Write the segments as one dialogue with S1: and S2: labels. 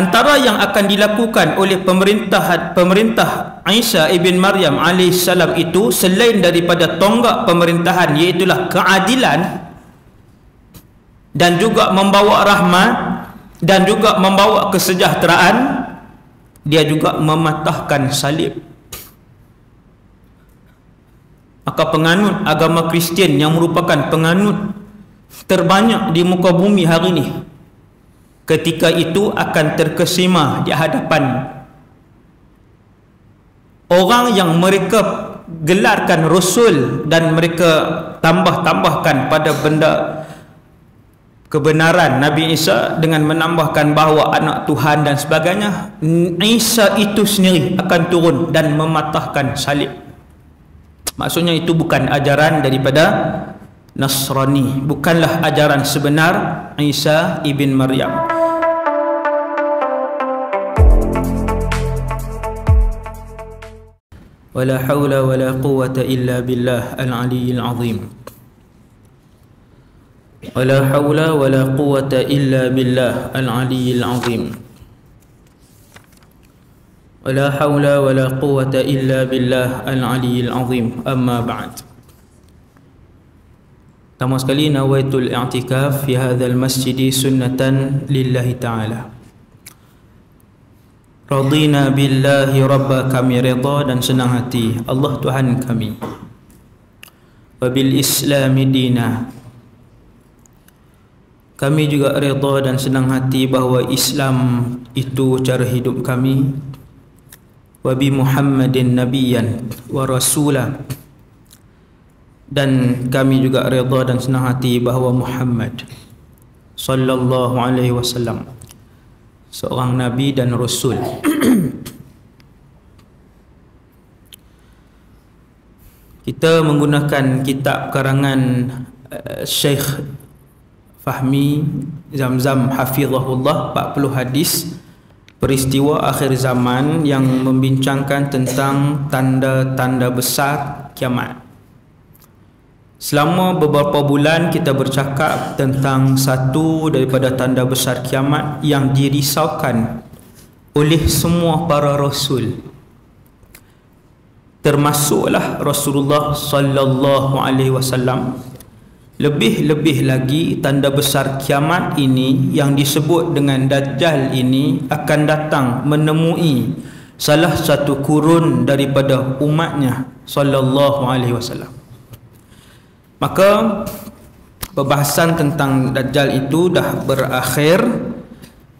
S1: Antara yang akan dilakukan oleh pemerintah Isa ibn Maryam alaihissalam itu, selain daripada tonggak pemerintahan, iaitulah keadilan dan juga membawa rahmat dan juga membawa kesejahteraan, dia juga mematahkan salib. Maka penganut agama Kristian yang merupakan penganut terbanyak di muka bumi hari ini, ketika itu akan terkesima di hadapan orang yang mereka gelarkan rasul dan mereka tambahkan pada benda kebenaran Nabi Isa dengan menambahkan bahawa anak Tuhan dan sebagainya. Isa itu sendiri akan turun dan mematahkan salib. Maksudnya itu bukan ajaran daripada Nasrani, bukanlah ajaran sebenar Isa ibn Maryam. Wala haula wala quwwata illa billah al-aliyyil azim. Wala haula wala quwwata illa billah al-aliyyil azim. Wala haula wala quwwata illa billah al-aliyyil azim. Amma ba'd. Pertama sekali, nawaitul i'tikaf fi hadzal masjid sunnatan lillahi ta'ala. Radina billahi rabba, kami redha dan senang hati Allah Tuhan kami. Wa bil islami dina, kami juga redha dan senang hati bahawa Islam itu cara hidup kami. Wa bi Muhammadin nabiyyan wa rasulah, dan kami juga redha dan senang hati bahawa Muhammad sallallahu alaihi wasallam seorang nabi dan rasul. Kita menggunakan kitab karangan Syekh Fahmi Zamzam hafizahullah, 40 hadis peristiwa akhir zaman yang membincangkan tentang tanda-tanda besar kiamat. Selama beberapa bulan kita bercakap tentang satu daripada tanda besar kiamat yang dirisaukan oleh semua para rasul, termasuklah Rasulullah sallallahu alaihi wasallam. Lebih-lebih lagi, tanda besar kiamat ini yang disebut dengan Dajjal ini akan datang menemui salah satu kurun daripada umatnya sallallahu alaihi wasallam. Maka pembahasan tentang Dajjal itu dah berakhir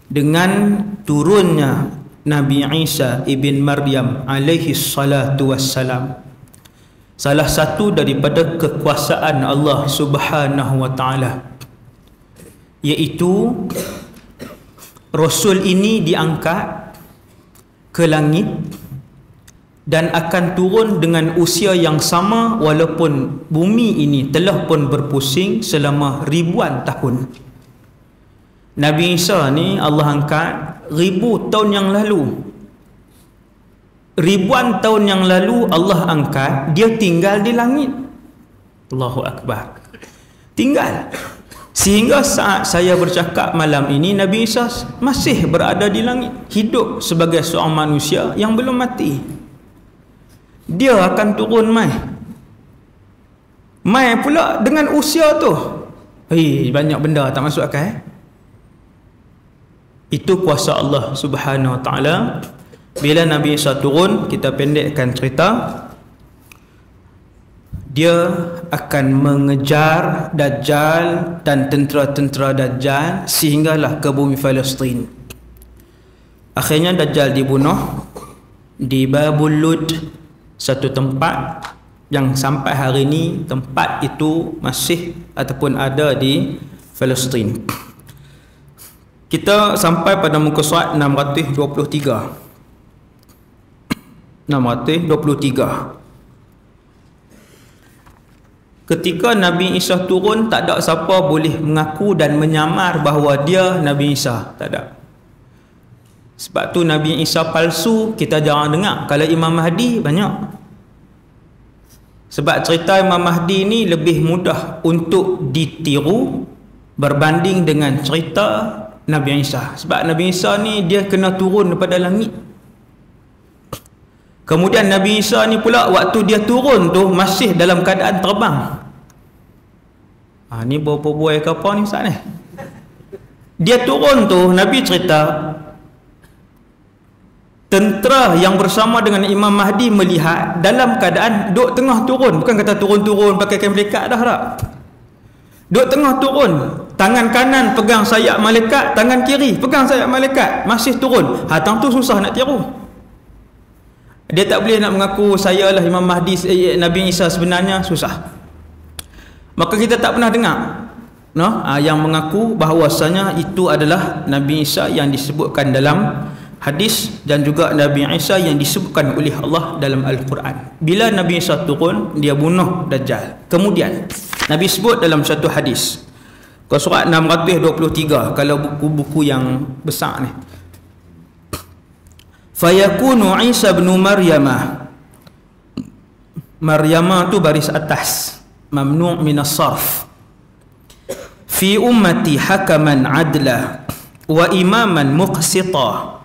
S1: dengan turunnya Nabi Isa ibn Maryam alaihi salatu wassalam, salah satu daripada kekuasaan Allah Subhanahu wa taala, iaitu Rasul ini diangkat ke langit dan akan turun dengan usia yang sama walaupun bumi ini telah pun berpusing selama ribuan tahun. Nabi Isa ni Allah angkat 1000 tahun yang lalu. Ribuan tahun yang lalu Allah angkat, dia tinggal di langit. Allahu Akbar. Tinggal. Sehingga saat saya bercakap malam ini, Nabi Isa masih berada di langit, hidup sebagai seorang manusia yang belum mati. Dia akan turun mai pula dengan usia tu. Banyak benda tak masuk akal. Itu kuasa Allah Subhanahu wa taala. Bila Nabi Isa turun, kita pendekkan cerita, dia akan mengejar Dajjal dan tentera-tentera Dajjal sehinggalah ke bumi Palestin. Akhirnya Dajjal dibunuh di Babul Lud, satu tempat yang sampai hari ini tempat itu masih ataupun ada di Palestin. Kita sampai pada muka surat 623. Ketika Nabi Isa turun, tak ada siapa boleh mengaku dan menyamar bahawa dia Nabi Isa. Tak ada. Sebab tu Nabi Isa palsu kita jarang dengar. Kalau Imam Mahdi banyak. Sebab cerita Imam Mahdi ni lebih mudah untuk ditiru berbanding dengan cerita Nabi Isa. Sebab Nabi Isa ni dia kena turun daripada langit. Kemudian Nabi Isa ni pula waktu dia turun tu masih dalam keadaan terbang. Ni berapa-buai ke apa ni Ustaz ni? Dia turun tu, Nabi cerita tentera yang bersama dengan Imam Mahdi melihat dalam keadaan duk tengah turun. Bukan kata turun-turun pakai kain melekat dah tak. Duk tengah turun, tangan kanan pegang sayap malaikat, tangan kiri pegang sayap malaikat, masih turun. Tang tu susah nak tiru. Dia tak boleh nak mengaku saya lah Imam Mahdi, Nabi Isa sebenarnya, susah. Maka kita tak pernah dengar yang mengaku bahawasanya itu adalah Nabi Isa yang disebutkan dalam hadis dan juga Nabi Isa yang disebutkan oleh Allah dalam Al-Quran. Bila Nabi Isa turun, dia bunuh Dajjal. Kemudian Nabi sebut dalam satu hadis, surat 623 kalau buku-buku yang besar ni, fayakunu Isa bin Maryamah. Maryamah tu baris atas, mamnu' minas sarf. Fi ummati hakaman adla wa imaman muqsita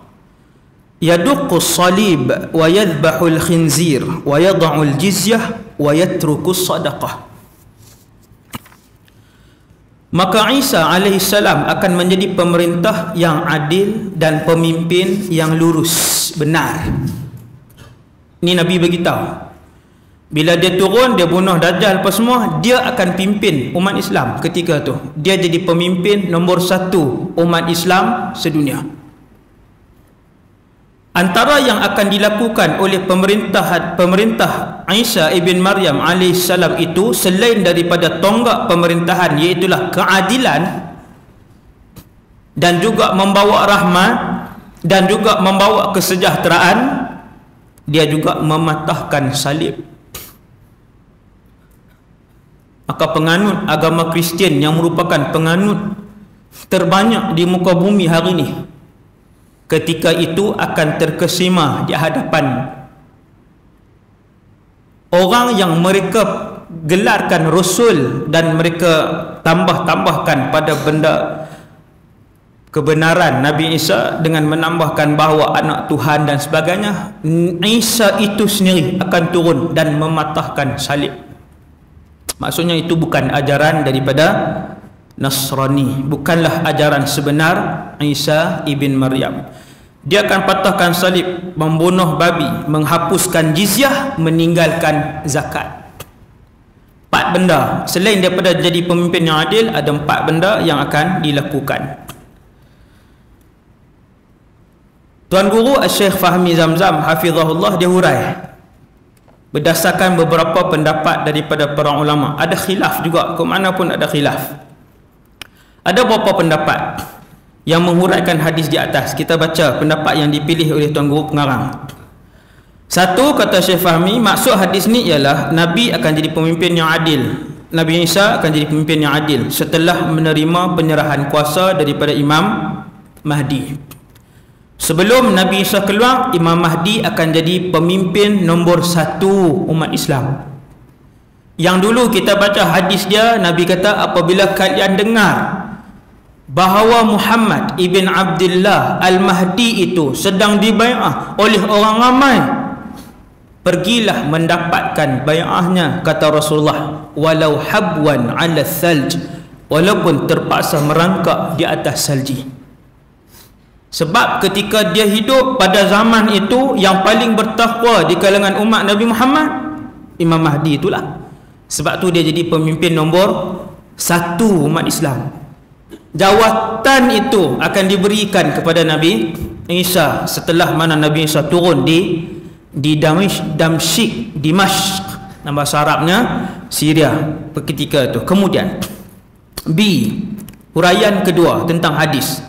S1: yaduqqu as-salib wa yadhbahu al-khinzir wa yad'u al-jizyah wa yatruku as-sadaqah. Maka Isa alaihi salam akan menjadi pemerintah yang adil dan pemimpin yang lurus, benar. Ini Nabi beritahu. Bila dia turun, dia bunuh Dajjal apa semua, dia akan pimpin umat Islam ketika tu. Dia jadi pemimpin nombor 1 umat Islam sedunia. Antara yang akan dilakukan oleh pemerintah Isa ibn Maryam alaihissalam itu, selain daripada tonggak pemerintahan, iaitulah keadilan dan juga membawa rahmat dan juga membawa kesejahteraan, dia juga mematahkan salib. Maka penganut agama Kristian yang merupakan penganut terbanyak di muka bumi hari ini, ketika itu akan terkesima di hadapan orang yang mereka gelarkan Rasul dan mereka tambahkan pada benda kebenaran Nabi Isa dengan menambahkan bahawa anak Tuhan dan sebagainya. Isa itu sendiri akan turun dan mematahkan salib. Maksudnya itu bukan ajaran daripada Nasrani, bukanlah ajaran sebenar Isa ibn Maryam. Dia akan patahkan salib, membunuh babi, menghapuskan jizyah, meninggalkan zakat. 4 benda. Selain daripada jadi pemimpin yang adil, ada 4 benda yang akan dilakukan. Tuan Guru Syekh Fahmi Zamzam hafizahullah, dia hurai berdasarkan beberapa pendapat daripada para ulama. Ada khilaf juga, ke mana pun ada khilaf. Ada beberapa pendapat yang menghuraikan hadis di atas. Kita baca pendapat yang dipilih oleh Tuan Guru pengarang. Satu, kata Syekh Fahmi, maksud hadis ni ialah Nabi akan jadi pemimpin yang adil. Nabi Isa akan jadi pemimpin yang adil setelah menerima penyerahan kuasa daripada Imam Mahdi. Sebelum Nabi Isa keluar, Imam Mahdi akan jadi pemimpin nombor 1 umat Islam. Yang dulu kita baca hadis dia, Nabi kata, apabila kalian dengar bahawa Muhammad ibn Abdullah Al-Mahdi itu sedang dibai'ah oleh orang ramai, pergilah mendapatkan bai'ahnya, kata Rasulullah, walau habwan ala thalj, walaupun terpaksa merangkak di atas salji. Sebab ketika dia hidup pada zaman itu, yang paling bertakwa di kalangan umat Nabi Muhammad, Imam Mahdi itulah. Sebab tu dia jadi pemimpin nombor 1 umat Islam. Jawatan itu akan diberikan kepada Nabi Isa setelah mana Nabi Isa turun di Damsyik, Dimashq, nama bahasa Arabnya Syria ketika itu. Kemudian B, huraian kedua tentang hadis.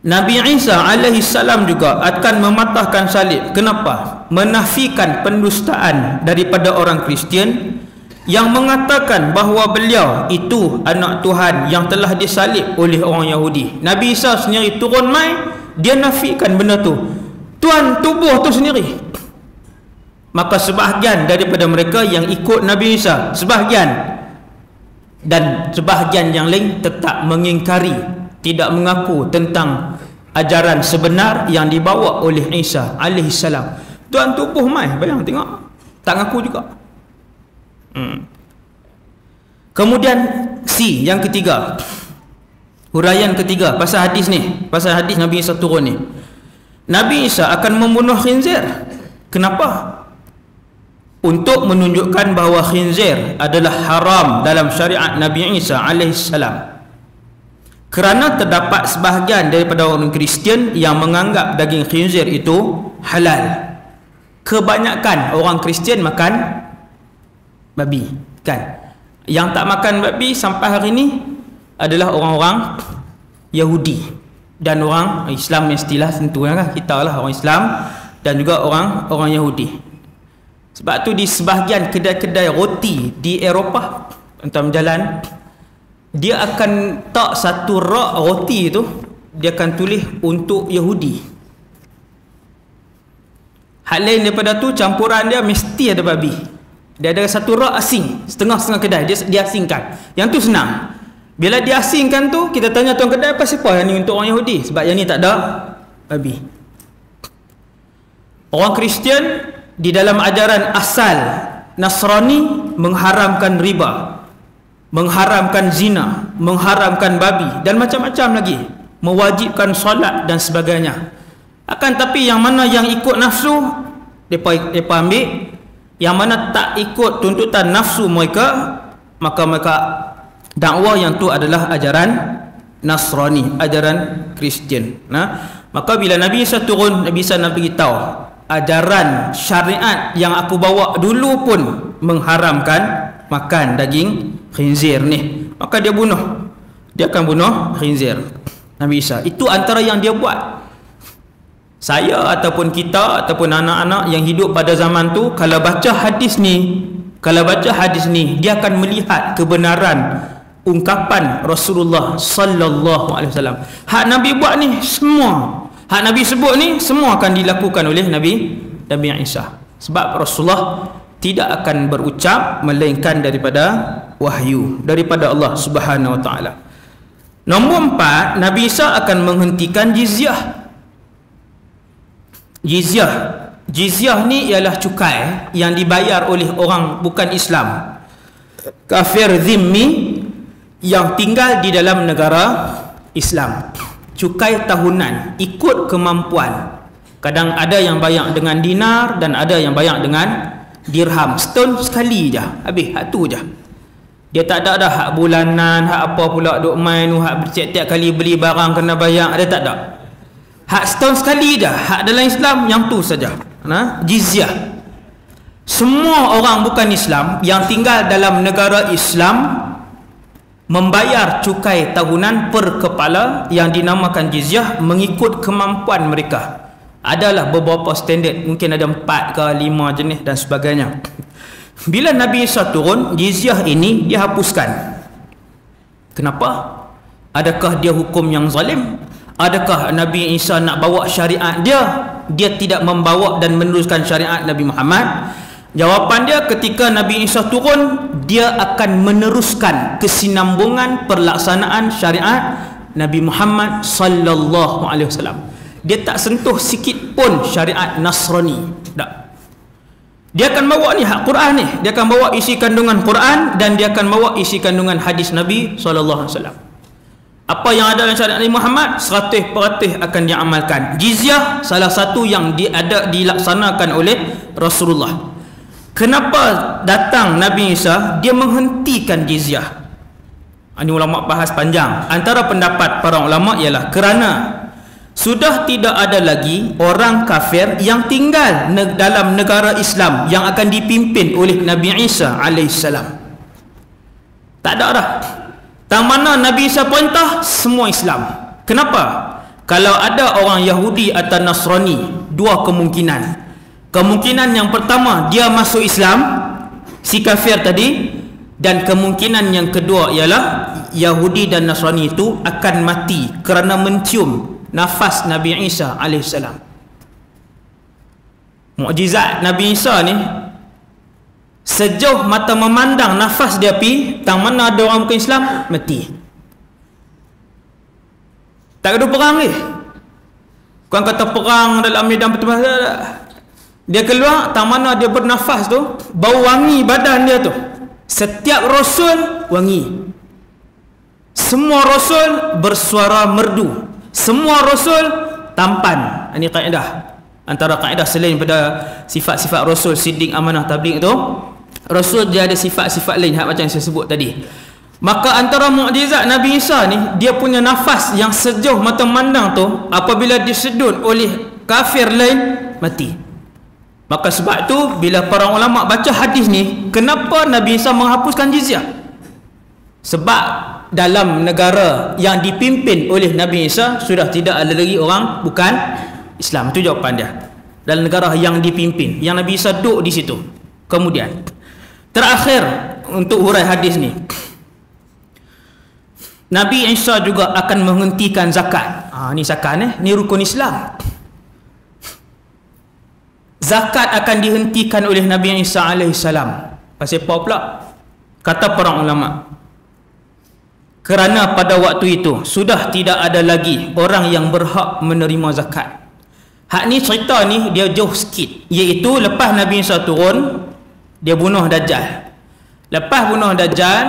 S1: Nabi Isa alaihi salam juga akan mematahkan salib. Kenapa? Menafikan pendustaan daripada orang Kristian yang mengatakan bahawa beliau itu anak Tuhan yang telah disalib oleh orang Yahudi. Nabi Isa sendiri turun mai, dia nafikan benda tu. Tuan tubuh tu sendiri. Maka sebahagian daripada mereka yang ikut Nabi Isa, sebahagian, dan sebahagian yang lain tetap mengingkari tidak mengaku tentang ajaran sebenar yang dibawa oleh Isa alaihissalam. Tuan tubuh mai, bayang tengok, tak ngaku juga. Kemudian C, yang ketiga, huraian ketiga pasal hadis ni, pasal hadis Nabi Isa turun ni. Nabi Isa akan membunuh khinzir. Kenapa? Untuk menunjukkan bahawa khinzir adalah haram dalam syariat Nabi Isa alaihissalam. Kerana terdapat sebahagian daripada orang Kristian yang menganggap daging khinzir itu halal. Kebanyakan orang Kristian makan babi, kan? Yang tak makan babi sampai hari ini adalah orang-orang Yahudi dan orang Islam, mestilah tentu kan, kita lah orang Islam dan juga orang Yahudi. Sebab tu di sebahagian kedai-kedai roti di Eropah, entah jalan, dia akan tak satu rak roti tu, dia akan tulis untuk Yahudi. Hal lain daripada tu, campuran dia mesti ada babi. Dia ada satu rak asing, setengah-setengah kedai dia asingkan. Yang tu senang. Bila dia asingkan tu, kita tanya tuan kedai, apa siapa yang ni untuk orang Yahudi? Sebab yang ni tak ada babi. Orang Kristian di dalam ajaran asal Nasrani mengharamkan riba, mengharamkan zina, mengharamkan babi dan macam-macam lagi, mewajibkan solat dan sebagainya. Akan tapi yang mana yang ikut nafsu, mereka ambil. Yang mana tak ikut tuntutan nafsu mereka, maka mereka dakwa yang tu adalah ajaran Nasrani, ajaran Kristian. Maka bila Nabi Isa turun, Nabi Isa nak beritahu, ajaran syariat yang aku bawa dulu pun mengharamkan makan daging khinzir ni. Maka dia bunuh, dia akan bunuh khinzir, Nabi Isa. Itu antara yang dia buat. Saya ataupun kita ataupun anak-anak yang hidup pada zaman tu, kalau baca hadis ni, dia akan melihat kebenaran ungkapan Rasulullah sallallahu alaihi wasallam. Hak Nabi buat ni semua, hak Nabi sebut ni semua akan dilakukan oleh Nabi Isa. Sebab Rasulullah tidak akan berucap melainkan daripada wahyu daripada Allah Subhanahu wa taala. Nombor 4, Nabi Isa akan menghentikan jizyah. Jizyah ni ialah cukai yang dibayar oleh orang bukan Islam, kafir zimmi yang tinggal di dalam negara Islam. Cukai tahunan ikut kemampuan. Kadang ada yang bayar dengan dinar dan ada yang bayar dengan dirham. Setahun sekali je, habis hak tu je. Dia tak ada dah hak bulanan, hak apa pula duk main, hak setiap kali beli barang kena bayar, ada tak ada. Hak setahun sekali dah, hak dalam Islam yang tu saja. Jizyah. Semua orang bukan Islam yang tinggal dalam negara Islam membayar cukai tahunan per kepala yang dinamakan jizyah mengikut kemampuan mereka. Adalah beberapa standard, mungkin ada 4 ke 5 jenis dan sebagainya. Bila Nabi Isa turun, jizyah ini dihapuskan. Kenapa? Adakah dia hukum yang zalim? Adakah Nabi Isa nak bawa syariat dia tidak membawa dan meneruskan syariat Nabi Muhammad? Jawapan dia, ketika Nabi Isa turun, dia akan meneruskan kesinambungan pelaksanaan syariat Nabi Muhammad sallallahu alaihi wasallam. Dia tak sentuh sikit pun syariat Nasrani. Tak. Dia akan bawa ni hak Quran ni, dia akan bawa isi kandungan Quran dan dia akan bawa isi kandungan hadis Nabi sallallahu alaihi wasallam. Apa yang ada dalam syariat Nabi Muhammad 100% akan diamalkan. Jizyah salah satu yang dilaksanakan oleh Rasulullah. Kenapa datang Nabi Isa dia menghentikan jizyah? Ini ulama bahas panjang. Antara pendapat para ulama ialah kerana sudah tidak ada lagi orang kafir yang tinggal dalam negara Islam yang akan dipimpin oleh Nabi Isa alaihissalam. Tak ada dah. Tang mana Nabi Isa perintah, semua Islam. Kenapa? Kalau ada orang Yahudi atau Nasrani, dua kemungkinan. Kemungkinan yang pertama, dia masuk Islam, si kafir tadi. Dan kemungkinan yang kedua ialah Yahudi dan Nasrani itu akan mati kerana mencium nafas Nabi Isa alaihissalam. Mukjizat Nabi Isa ni, sejauh mata memandang nafas dia pi, tang mana ada orang bukan Islam, mati. Tak ada perang ni. Bukan kata perang dalam medan pertempuran. Dia keluar, tak mana dia bernafas tu, bau wangi badan dia tu. Setiap rasul wangi. Semua rasul bersuara merdu. Semua rasul tampan. Ini kaedah. Antara kaedah selain pada sifat-sifat rasul, siddiq, amanah, tabligh tu, rasul dia ada sifat-sifat lain macam yang saya sebut tadi. Maka antara mukjizat Nabi Isa ni, dia punya nafas yang sejauh mata memandang tu, apabila disedut oleh kafir lain, mati. Maka sebab tu bila para ulama baca hadis ni, kenapa Nabi Isa menghapuskan jizyah? Sebab dalam negara yang dipimpin oleh Nabi Isa sudah tidak ada lagi orang bukan Islam. Itu jawapan dia. Dalam negara yang dipimpin, yang Nabi Isa duduk di situ. Kemudian terakhir untuk hurai hadis ni, Nabi Isa juga akan menghentikan zakat. Ni zakat ni rukun Islam. Zakat akan dihentikan oleh Nabi Isa alaihissalam. Pasal apa pula? Kata para ulama, kerana pada waktu itu sudah tidak ada lagi orang yang berhak menerima zakat. Hak ni cerita ni dia jauh sikit, iaitu lepas Nabi Isa turun, dia bunuh Dajjal. Lepas bunuh Dajjal,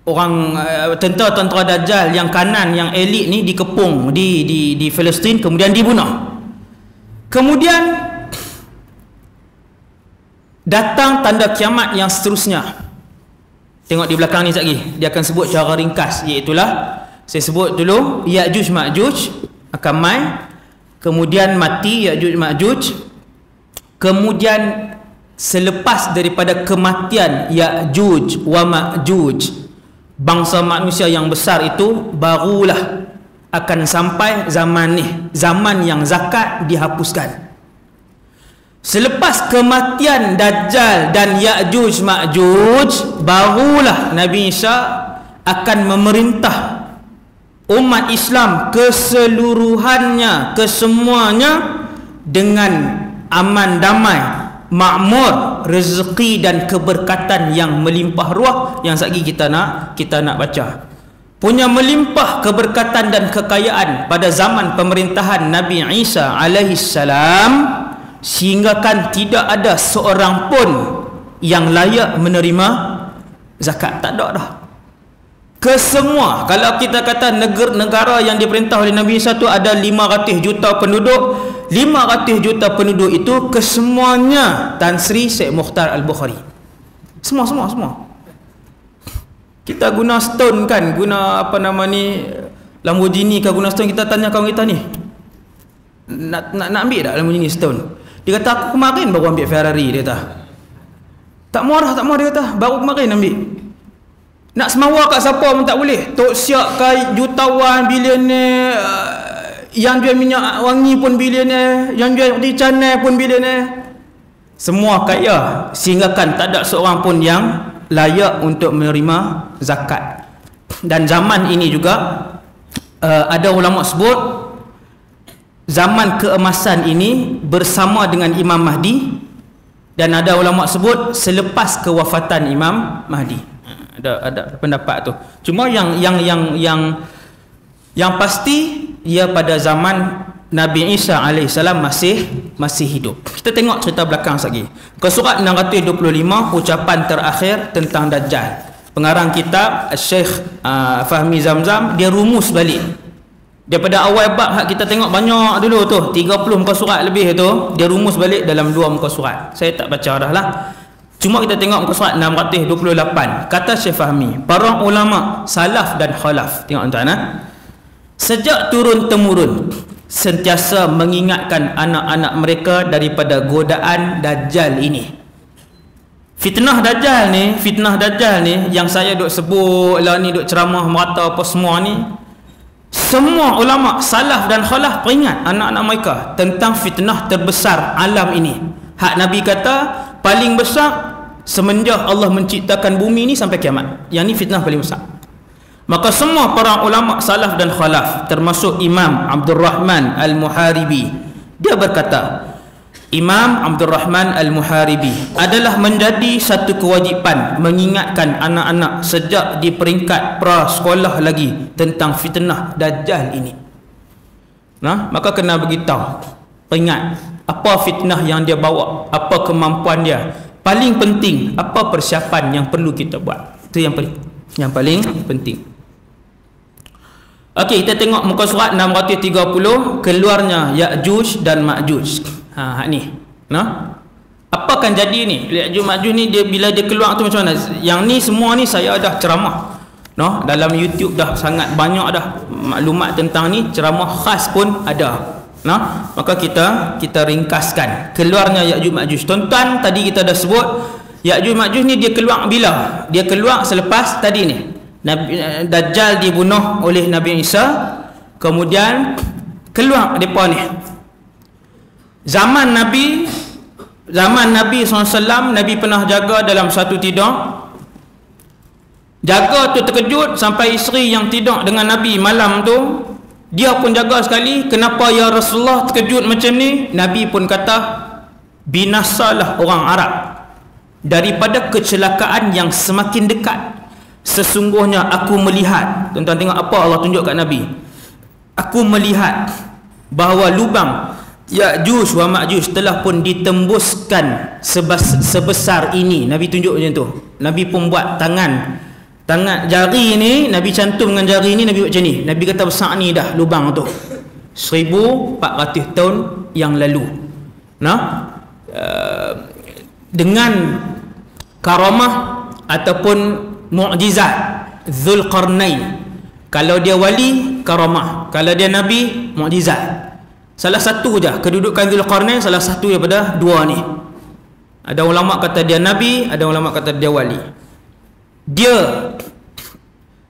S1: orang tentera-tentera Dajjal yang kanan, yang elit ni dikepung di Palestin, kemudian dibunuh. Kemudian datang tanda kiamat yang seterusnya. Tengok di belakang ni sekejap lagi, dia akan sebut secara ringkas, iaitulah saya sebut dulu Ya'juj Ma'juj akan mai, kemudian mati Ya'juj Ma'juj, kemudian selepas daripada kematian Ya'juj wa Ma'juj, bangsa manusia yang besar itu, barulah akan sampai zaman ni, zaman yang zakat dihapuskan. Selepas kematian Dajjal dan Ya'juj Ma'juj, barulah Nabi Isa akan memerintah umat Islam keseluruhannya, kesemuanya dengan aman damai, makmur, rezeki dan keberkatan yang melimpah ruah, yang sekali kita nak baca. Punya melimpah keberkatan dan kekayaan pada zaman pemerintahan Nabi Isa alaihissalam, sehingga kan tidak ada seorang pun yang layak menerima zakat. Tak ada dah. Kesemua, kalau kita kata negara yang diperintah oleh Nabi Isa tu ada 500 juta penduduk, 500 juta penduduk itu kesemuanya Tan Sri Syekh Mukhtar Al-Bukhari. Semua. Kita guna stone kan, guna apa nama ni, Lamborghini ke guna stone, kita tanya kawan kita ni, nak ambil tak Lamborghini stone? Dia kata aku kemarin baru ambil Ferrari, dia kata. Tak marah dia kata, baru kemarin ambil. Nak semawa kat siapa pun tak boleh. Tok Siak kai jutawan, bilioner, yang jual minyak wangi pun bilioner, yang jual roti canai pun bilioner. Semua kaya, sehingga kan tak ada seorang pun yang layak untuk menerima zakat. Dan zaman ini juga ada ulama sebut zaman keemasan ini bersama dengan Imam Mahdi, dan ada ulama sebut selepas kewafatan Imam Mahdi. Ada pendapat tu. Cuma yang pasti ia pada zaman Nabi Isa alaihissalam masih hidup. Kita tengok cerita belakang lagi. Ke surat 625, ucapan terakhir tentang Dajjal. Pengarang kitab Syekh Fahmi Zamzam, dia rumus balik daripada awal bab hak kita tengok banyak dulu tu, 30 muka surat lebih tu, dia rumus balik dalam 2 muka surat. Saya tak baca dah lah. Cuma kita tengok muka surat 628. Kata Syekh Fahmi, para ulama salaf dan khalaf, tengok tuan-tuan, sejak turun temurun sentiasa mengingatkan anak-anak mereka daripada godaan Dajjal ini. Fitnah Dajjal ni yang saya duk sebut lah ni, duk ceramah merata apa semua ni, semua ulama salaf dan khalaf peringat anak-anak mereka tentang fitnah terbesar alam ini. Hak Nabi kata paling besar semenjak Allah menciptakan bumi ni sampai kiamat. Yang ni fitnah paling besar. Maka semua para ulama salaf dan khalaf, termasuk Imam Abdul Rahman Al-Muharibi, dia berkata, Imam Abdul Rahman Al-Muharibi adalah menjadi satu kewajipan mengingatkan anak-anak sejak di peringkat pra sekolah lagi tentang fitnah Dajjal ini. Maka kena beritahu, ingat apa fitnah yang dia bawa, apa kemampuan dia. Paling penting, apa persiapan yang perlu kita buat. Itu yang paling penting. Okey, kita tengok muka surat 630, keluarnya Ya'juj dan Ma'juj. Ni. Apa akan jadi ni? Ya'juj Ma'juj ni bila dia keluar tu macam mana? Yang ni semua ni saya dah ceramah. Dalam YouTube dah sangat banyak dah maklumat tentang ni, ceramah khas pun ada. Maka kita ringkaskan keluarnya Ya'juj Ma'juj. Tuan-tuan, tadi kita dah sebut Ya'juj Ma'juj ni dia keluar bila? Dia keluar selepas tadi ni Dajjal dibunuh oleh Nabi Isa, kemudian keluar mereka ni. Zaman Nabi SAW, Nabi pernah jaga dalam satu tidur. Jaga tu terkejut sampai isteri yang tidur dengan Nabi malam tu, dia pun jaga sekali. Kenapa ya Rasulullah terkejut macam ni? Nabi pun kata, binasalah orang Arab daripada kecelakaan yang semakin dekat. Sesungguhnya aku melihat, tuan-tuan tengok apa Allah tunjuk kat Nabi. Aku melihat bahawa lubang Ya'juj wa Ma'juj telah pun ditembuskan sebesar ini. Nabi tunjuk macam tu. Nabi pun buat tangan jari ni, Nabi cantum dengan jari ni, Nabi buat macam ni. Nabi kata besar ni dah lubang tu 1400 tahun yang lalu. Dengan karamah ataupun mukjizat Zulqarnain. Kalau dia wali, karamah. Kalau dia nabi, mukjizat. Salah satu je kedudukan Zulqarnain, salah satu daripada dua ni. Ada ulama kata dia nabi, ada ulama kata dia wali. Dia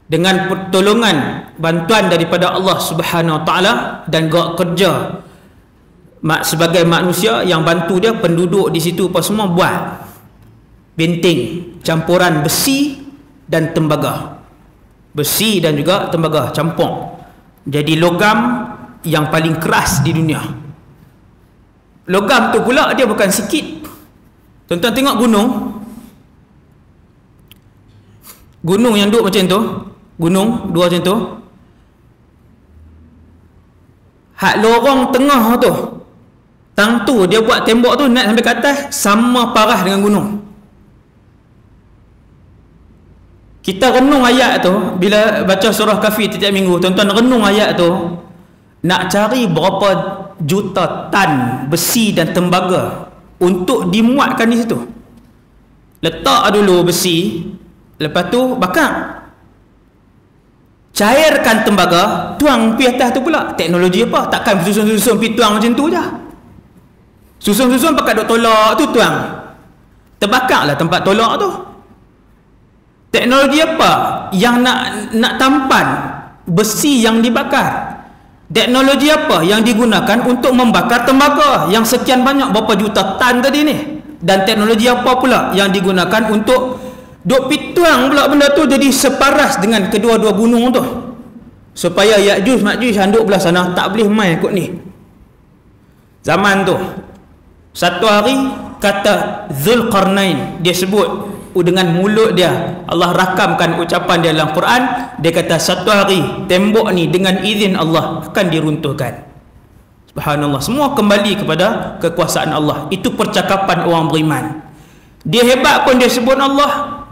S1: dengan pertolongan, bantuan daripada Allah Subhanahu Wa Taala dan gerak kerja sebagai manusia yang bantu dia, penduduk di situ apa semua buat benteng campuran besi dan tembaga. Besi dan juga tembaga campur. Jadi logam yang paling keras di dunia. Logam tu pula dia bukan sikit. Tuan-tuan tengok gunung. Gunung yang duduk macam tu, gunung dua macam tu. Hak lorong tengah tu, tang tu dia buat tembok tu naik sampai ke atas, sama parah dengan gunung. Kita renung ayat tu, bila baca surah Kahfi setiap minggu, tuan-tuan renung ayat tu, nak cari berapa juta tan besi dan tembaga untuk dimuatkan di situ. Letak dulu besi, lepas tu bakar, cairkan tembaga, tuang pergi atas tu pula. Teknologi apa? Takkan susun-susun pergi tuang macam tu je. Susun-susun pakai duk tolak tu tuang, terbakarlah tempat tolak tu. Teknologi apa yang nak tampan besi yang dibakar? Teknologi apa yang digunakan untuk membakar tembaga yang sekian banyak, berapa juta tan tadi ni? Dan teknologi apa pula yang digunakan untuk duk pituang pula benda tu jadi separas dengan kedua-dua gunung tu, supaya Ya'juj Ma'juj handuk belah sana tak boleh main kot ni. Zaman tu satu hari, kata Zulqarnain, dia sebut dengan mulut dia, Allah rakamkan ucapan dia dalam Quran. Dia kata satu hari tembok ni dengan izin Allah akan diruntuhkan. Subhanallah, semua kembali kepada kekuasaan Allah. Itu percakapan orang beriman. Dia hebat pun dia sebut Allah,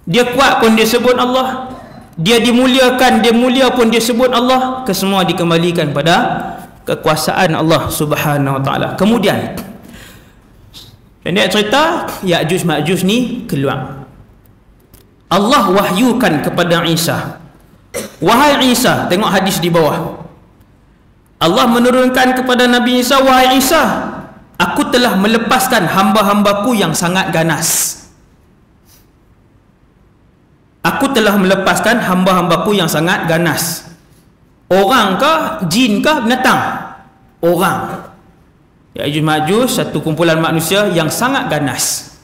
S1: dia kuat pun dia sebut Allah, dia dimuliakan, dia mulia pun dia sebut Allah. Kesemua dikembalikan pada kekuasaan Allah Subhanahu Wa Taala. Kemudian pendek cerita, Ya'juj Ma'juj ni keluar. Allah wahyukan kepada Isa, wahai Isa, tengok hadis di bawah. Allah menurunkan kepada Nabi Isa, wahai Isa, aku telah melepaskan hamba-hambaku yang sangat ganas. Aku telah melepaskan hamba-hambaku yang sangat ganas. Orang kah, jin kah, binatang? Orang. Ya'juj Ma'juj satu kumpulan manusia yang sangat ganas.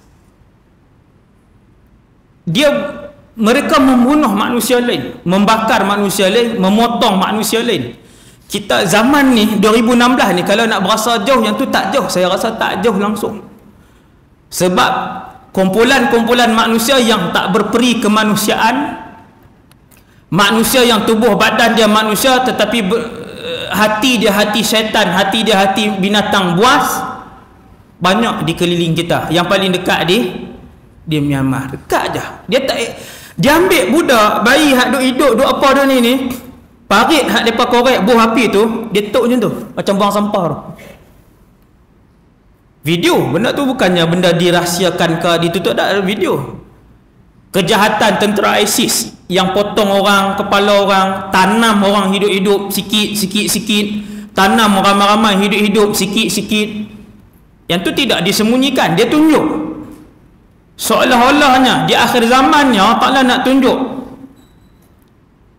S1: Mereka membunuh manusia lain, membakar manusia lain, memotong manusia lain. Kita zaman ni 2016 ni, kalau nak berasa jauh, yang tu tak jauh. Saya rasa tak jauh langsung. Sebab kumpulan-kumpulan manusia yang tak berperi kemanusiaan, manusia yang tubuh badan dia manusia tetapi hati dia hati syaitan, hati dia hati binatang buas, banyak di keliling kita. Yang paling dekat di Myanmar, dekat je. Dia ambil budak bayi hak duk hidup duk apa dah ni parit hak depa korek buah api tu, dia tok macam tu, macam buang sampah tu. Video benda tu bukannya benda dirahsiakan ke ditutup, tak ada video. Kejahatan tentera ISIS yang potong orang, kepala orang, tanam orang hidup-hidup sikit-sikit, tanam ramai-ramai hidup-hidup sikit-sikit. Yang tu tidak disembunyikan, dia tunjuk. Seolah-olahnya di akhir zamannya Ta'ala nak tunjuk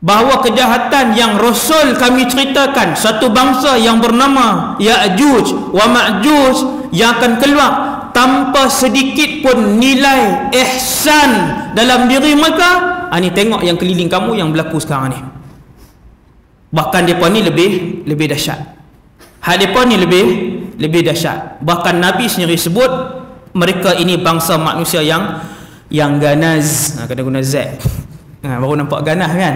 S1: bahawa kejahatan yang Rasul kami ceritakan, satu bangsa yang bernama Ya'juj wa Ma'juj yang akan keluar tanpa sedikit pun nilai ihsan dalam diri mereka. Ni tengok yang keliling kamu yang berlaku sekarang ni. Bahkan mereka ni lebih dahsyat. Hal mereka ni lebih dahsyat. Bahkan Nabi sendiri sebut mereka ini bangsa manusia yang ganas. Kena guna Z. Baru nampak ganas kan,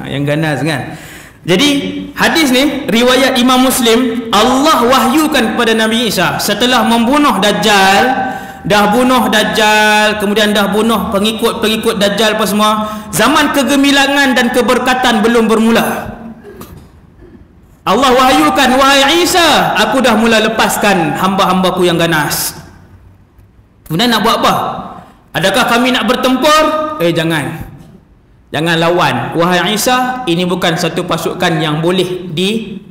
S1: yang ganas kan. Jadi hadis ni riwayat Imam Muslim, Allah wahyukan kepada Nabi Isa setelah membunuh Dajjal, kemudian dah bunuh pengikut-pengikut Dajjal apa semua, zaman kegemilangan dan keberkatan belum bermula. Allah wahyukan, wahai Isa, aku dah mula lepaskan hamba-hambaku yang ganas. Kemudian nak buat apa? Adakah kami nak bertempur? Jangan lawan. Wahai Isa, ini bukan satu pasukan yang boleh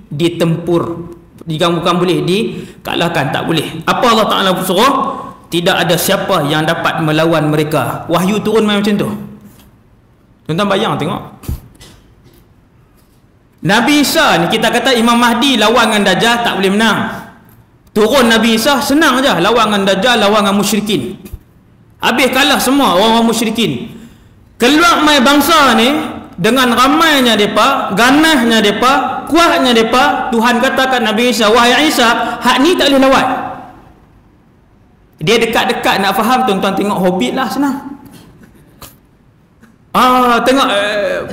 S1: ditempur. Bukan boleh dikalahkan, tak boleh. Apa Allah Ta'ala suruh? Tidak ada siapa yang dapat melawan mereka. Wahyu turun macam tu. Tuan-tuan bayang tengok. Nabi Isa ni kita kata Imam Mahdi lawan dengan Dajjal tak boleh menang. Turun Nabi Isa senang aja, lawan dengan Dajjal, lawan dengan musyrikin. Habis kalah semua orang-orang musyrikin. Keluar mai bangsa ni dengan ramainya depa, ganasnya depa, kuatnya depa, Tuhan katakan Nabi Isa, wahai Isa, hak ni tak boleh lawan. Dia dekat-dekat nak faham, tuan-tuan tengok Hobbit lah, senang. Tengok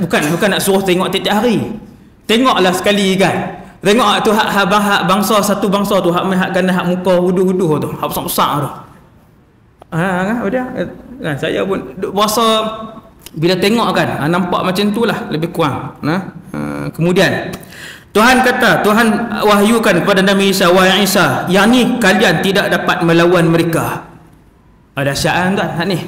S1: bukan nak suruh tengok tiap-tiap hari. Tengoklah sekali kan. Tengok tu hak bangsa, satu bangsa tu hak mai hak ganas, hak muka hudu-hudu tu, hak besar-besar tu. Saya pun berasa bila tengok kan, nampak macam tu lah lebih kurang. Kemudian Tuhan kata, Tuhan wahyukan kepada Nabi Isa, wahai Isa, yang ni kalian tidak dapat melawan mereka. Ada syaitan tuan ni.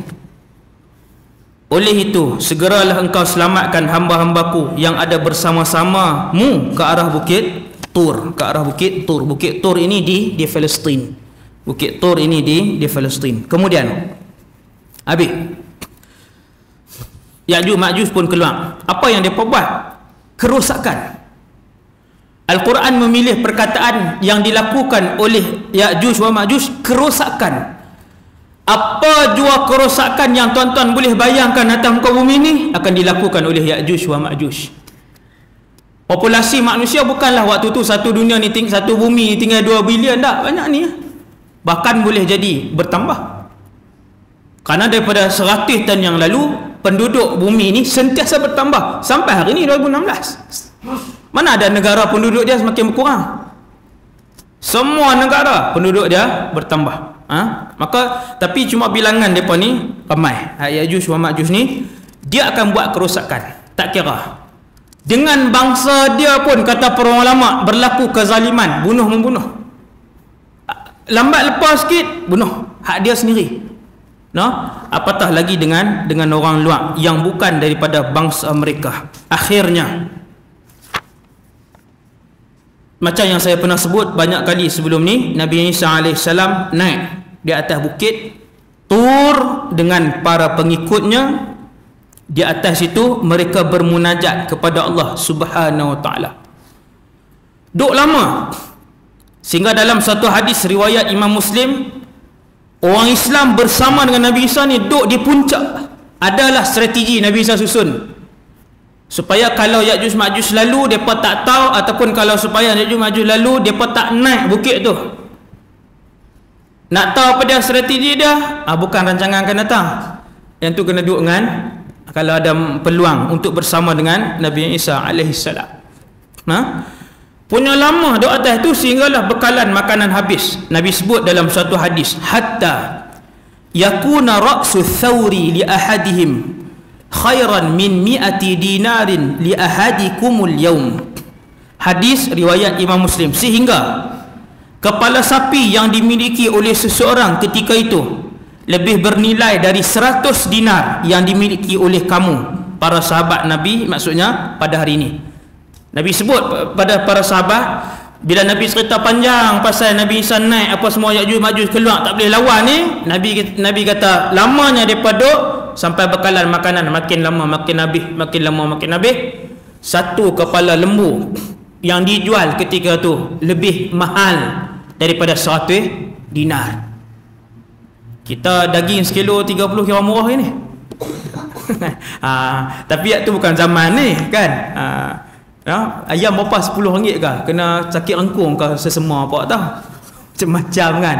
S1: Oleh itu segeralah engkau selamatkan hamba-hambaku yang ada bersama-samamu ke arah bukit Tur, Bukit Tur ini di Palestin. Bukit Tur ini di Palestin. Kemudian habis Ya'juj Ma'juj pun keluar. Apa yang dia buat? Kerosakan. Al-Quran memilih perkataan yang dilakukan oleh Ya'juj wa Ma'juj, kerosakan. Apa jua kerosakan yang tuan-tuan boleh bayangkan atas muka bumi ini akan dilakukan oleh Ya'juj wa Ma'juj. Populasi manusia bukanlah waktu tu satu dunia ni, satu bumi ni tinggal 2 bilion, tak banyak ni. Bahkan boleh jadi bertambah. Karena daripada 100 tahun yang lalu penduduk bumi ini sentiasa bertambah sampai hari ini 2016. Mana ada negara penduduk dia semakin berkurang? Semua negara penduduk dia bertambah. Maka tapi cuma bilangan depa ni ramai. Ya'juj wa Ma'juj ni dia akan buat kerosakan. Tak kira. Dengan bangsa dia pun kata para ulama berlaku kezaliman, bunuh-membunuh. Lambat lepas sikit bunuh hak dia sendiri. Apatah lagi dengan orang luar yang bukan daripada bangsa mereka. Akhirnya macam yang saya pernah sebut banyak kali sebelum ni, Nabi Isa AS naik di atas bukit Tur dengan para pengikutnya. Di atas itu mereka bermunajat kepada Allah Subhanahu Wa Ta'ala. Duk lama sehingga dalam satu hadis riwayat Imam Muslim, orang Islam bersama dengan Nabi Isa ni duduk di puncak. Adalah strategi Nabi Isa susun supaya kalau Ya'juj Ma'juj lalu mereka tak tahu, ataupun kalau supaya Ya'juj Ma'juj lalu mereka tak naik bukit tu. Nak tahu apa dia strategi dia? Bukan rancangan akan datang. Yang tu kena duduk dengan, kalau ada peluang untuk bersama dengan Nabi Isa alaihissalam. Punya lama duk atas tu sehinggalah bekalan makanan habis. Nabi sebut dalam satu hadis, hatta yakuna ra'su thawri li ahadihim khairan min 100 dinarin li ahadikumul yaum. Hadis riwayat Imam Muslim. Sehingga kepala sapi yang dimiliki oleh seseorang ketika itu lebih bernilai dari 100 dinar yang dimiliki oleh kamu, para sahabat Nabi, maksudnya pada hari ini. Nabi sebut pada para sahabat, bila Nabi cerita panjang pasal Nabi Isa naik apa semua, Ya'juj Ma'juj keluar tak boleh lawan ni, Nabi kata lamanya mereka duduk sampai bekalan makanan makin lama makin habis, makin lama makin habis. Satu kepala lembu yang dijual ketika tu lebih mahal daripada 100 dinar. Kita daging sekilo 30 kira murah ni. Tapi tu bukan zaman ni kan. Ayam berapa RM10 ke? Kena sakit rengkung ke sesema apa tahu. Macam-macam kan.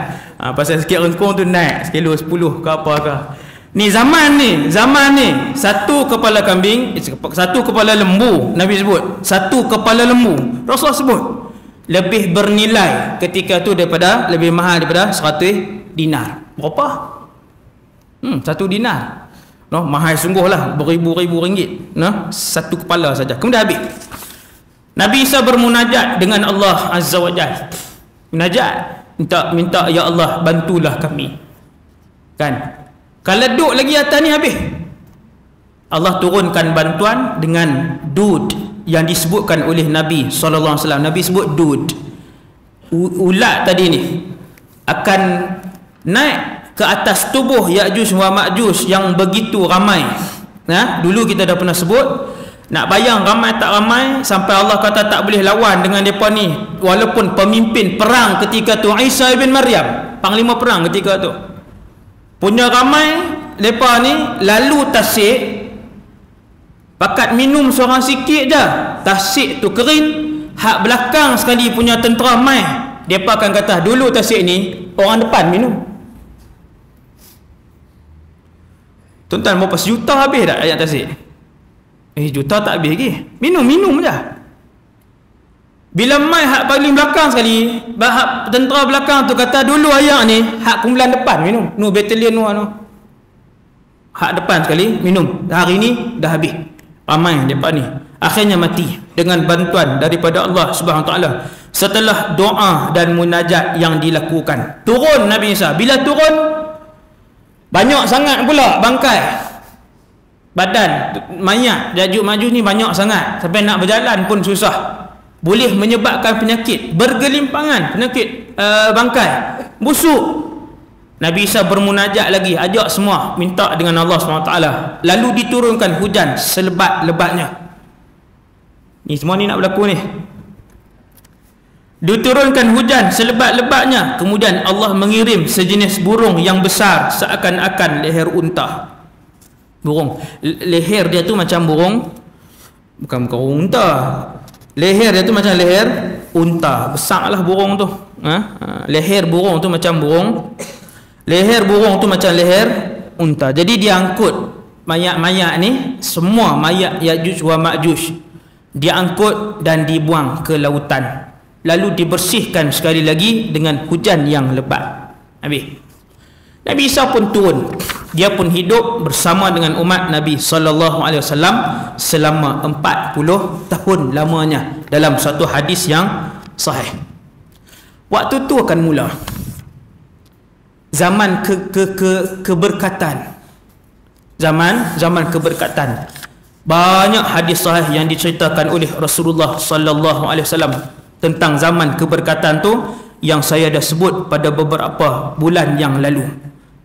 S1: Pasal sakit rengkung tu naik sekilo 10 ke apa ke. Ni zaman ni satu kepala kambing, satu kepala lembu, Nabi sebut satu kepala lembu, Rasul sebut lebih bernilai ketika tu daripada, lebih mahal daripada 100 dinar. Berapa? 1 dinar. Mahal sungguh lah, beribu-ribu ringgit. Satu kepala saja. Kemudian habis. Nabi Isa bermunajat dengan Allah Azza wa Jalla. Munajat, minta ya Allah bantulah kami. Kan? Kalau duduk lagi atas ni habis. Allah turunkan bantuan dengan dud yang disebutkan oleh Nabi SAW. Nabi sebut dud. Ulat tadi ni akan naik ke atas tubuh Ya'juj wa Ma'juj yang begitu ramai. Dulu kita dah pernah sebut, nak bayang ramai tak ramai sampai Allah kata tak boleh lawan dengan mereka ni, walaupun pemimpin perang ketika tu Isa ibn Maryam, panglima perang ketika tu punya ramai, mereka ni lalu tasik, pakat minum seorang sikit je, tasik tu kering, hak belakang sekali punya tentera mai, mereka akan kata dulu tasik ni orang depan minum. Tuan-tuan, berapa sejuta habis tak ayat tasik? Juta tak habis lagi. Minum je. Bila mai hak paling belakang sekali, hak tentera belakang tu kata dulu ayat ni hak kumpulan depan minum. Batalion hak depan sekali minum. Hari ni dah habis. Ramai depa ni. Akhirnya mati dengan bantuan daripada Allah Subhanahu Wa Taala. Setelah doa dan munajat yang dilakukan, turun Nabi Isa. Bila turun, banyak sangat pula bangkai, badan mayat Ya'juj Ma'juj ni banyak sangat sampai nak berjalan pun susah. Boleh menyebabkan penyakit bergelimpangan, penyakit bangkai, busuk. Nabi Isa bermunajat lagi, ajak semua minta dengan Allah SWT. Lalu diturunkan hujan selebat-lebatnya. Ni semua ni nak berlaku ni. Diturunkan hujan selebat-lebatnya. Kemudian Allah mengirim sejenis burung yang besar seakan-akan leher unta. Burung, leher dia tu macam burung, bukan burung unta. Leher dia tu macam leher unta. Besarlah burung tu. Leher burung tu macam burung. Leher burung tu macam leher unta. Jadi dia angkut mayat-mayat ni, semua mayat Ya'juj wa Ma'juj, dia angkut dan dibuang ke lautan. Lalu dibersihkan sekali lagi dengan hujan yang lebat. Habis. Nabi Isa pun turun. Dia pun hidup bersama dengan umat Nabi SAW selama 40 tahun lamanya dalam satu hadis yang sahih. Waktu tu akan mula zaman keberkatan. Zaman keberkatan. Banyak hadis sahih yang diceritakan oleh Rasulullah SAW tentang zaman keberkatan tu yang saya dah sebut pada beberapa bulan yang lalu.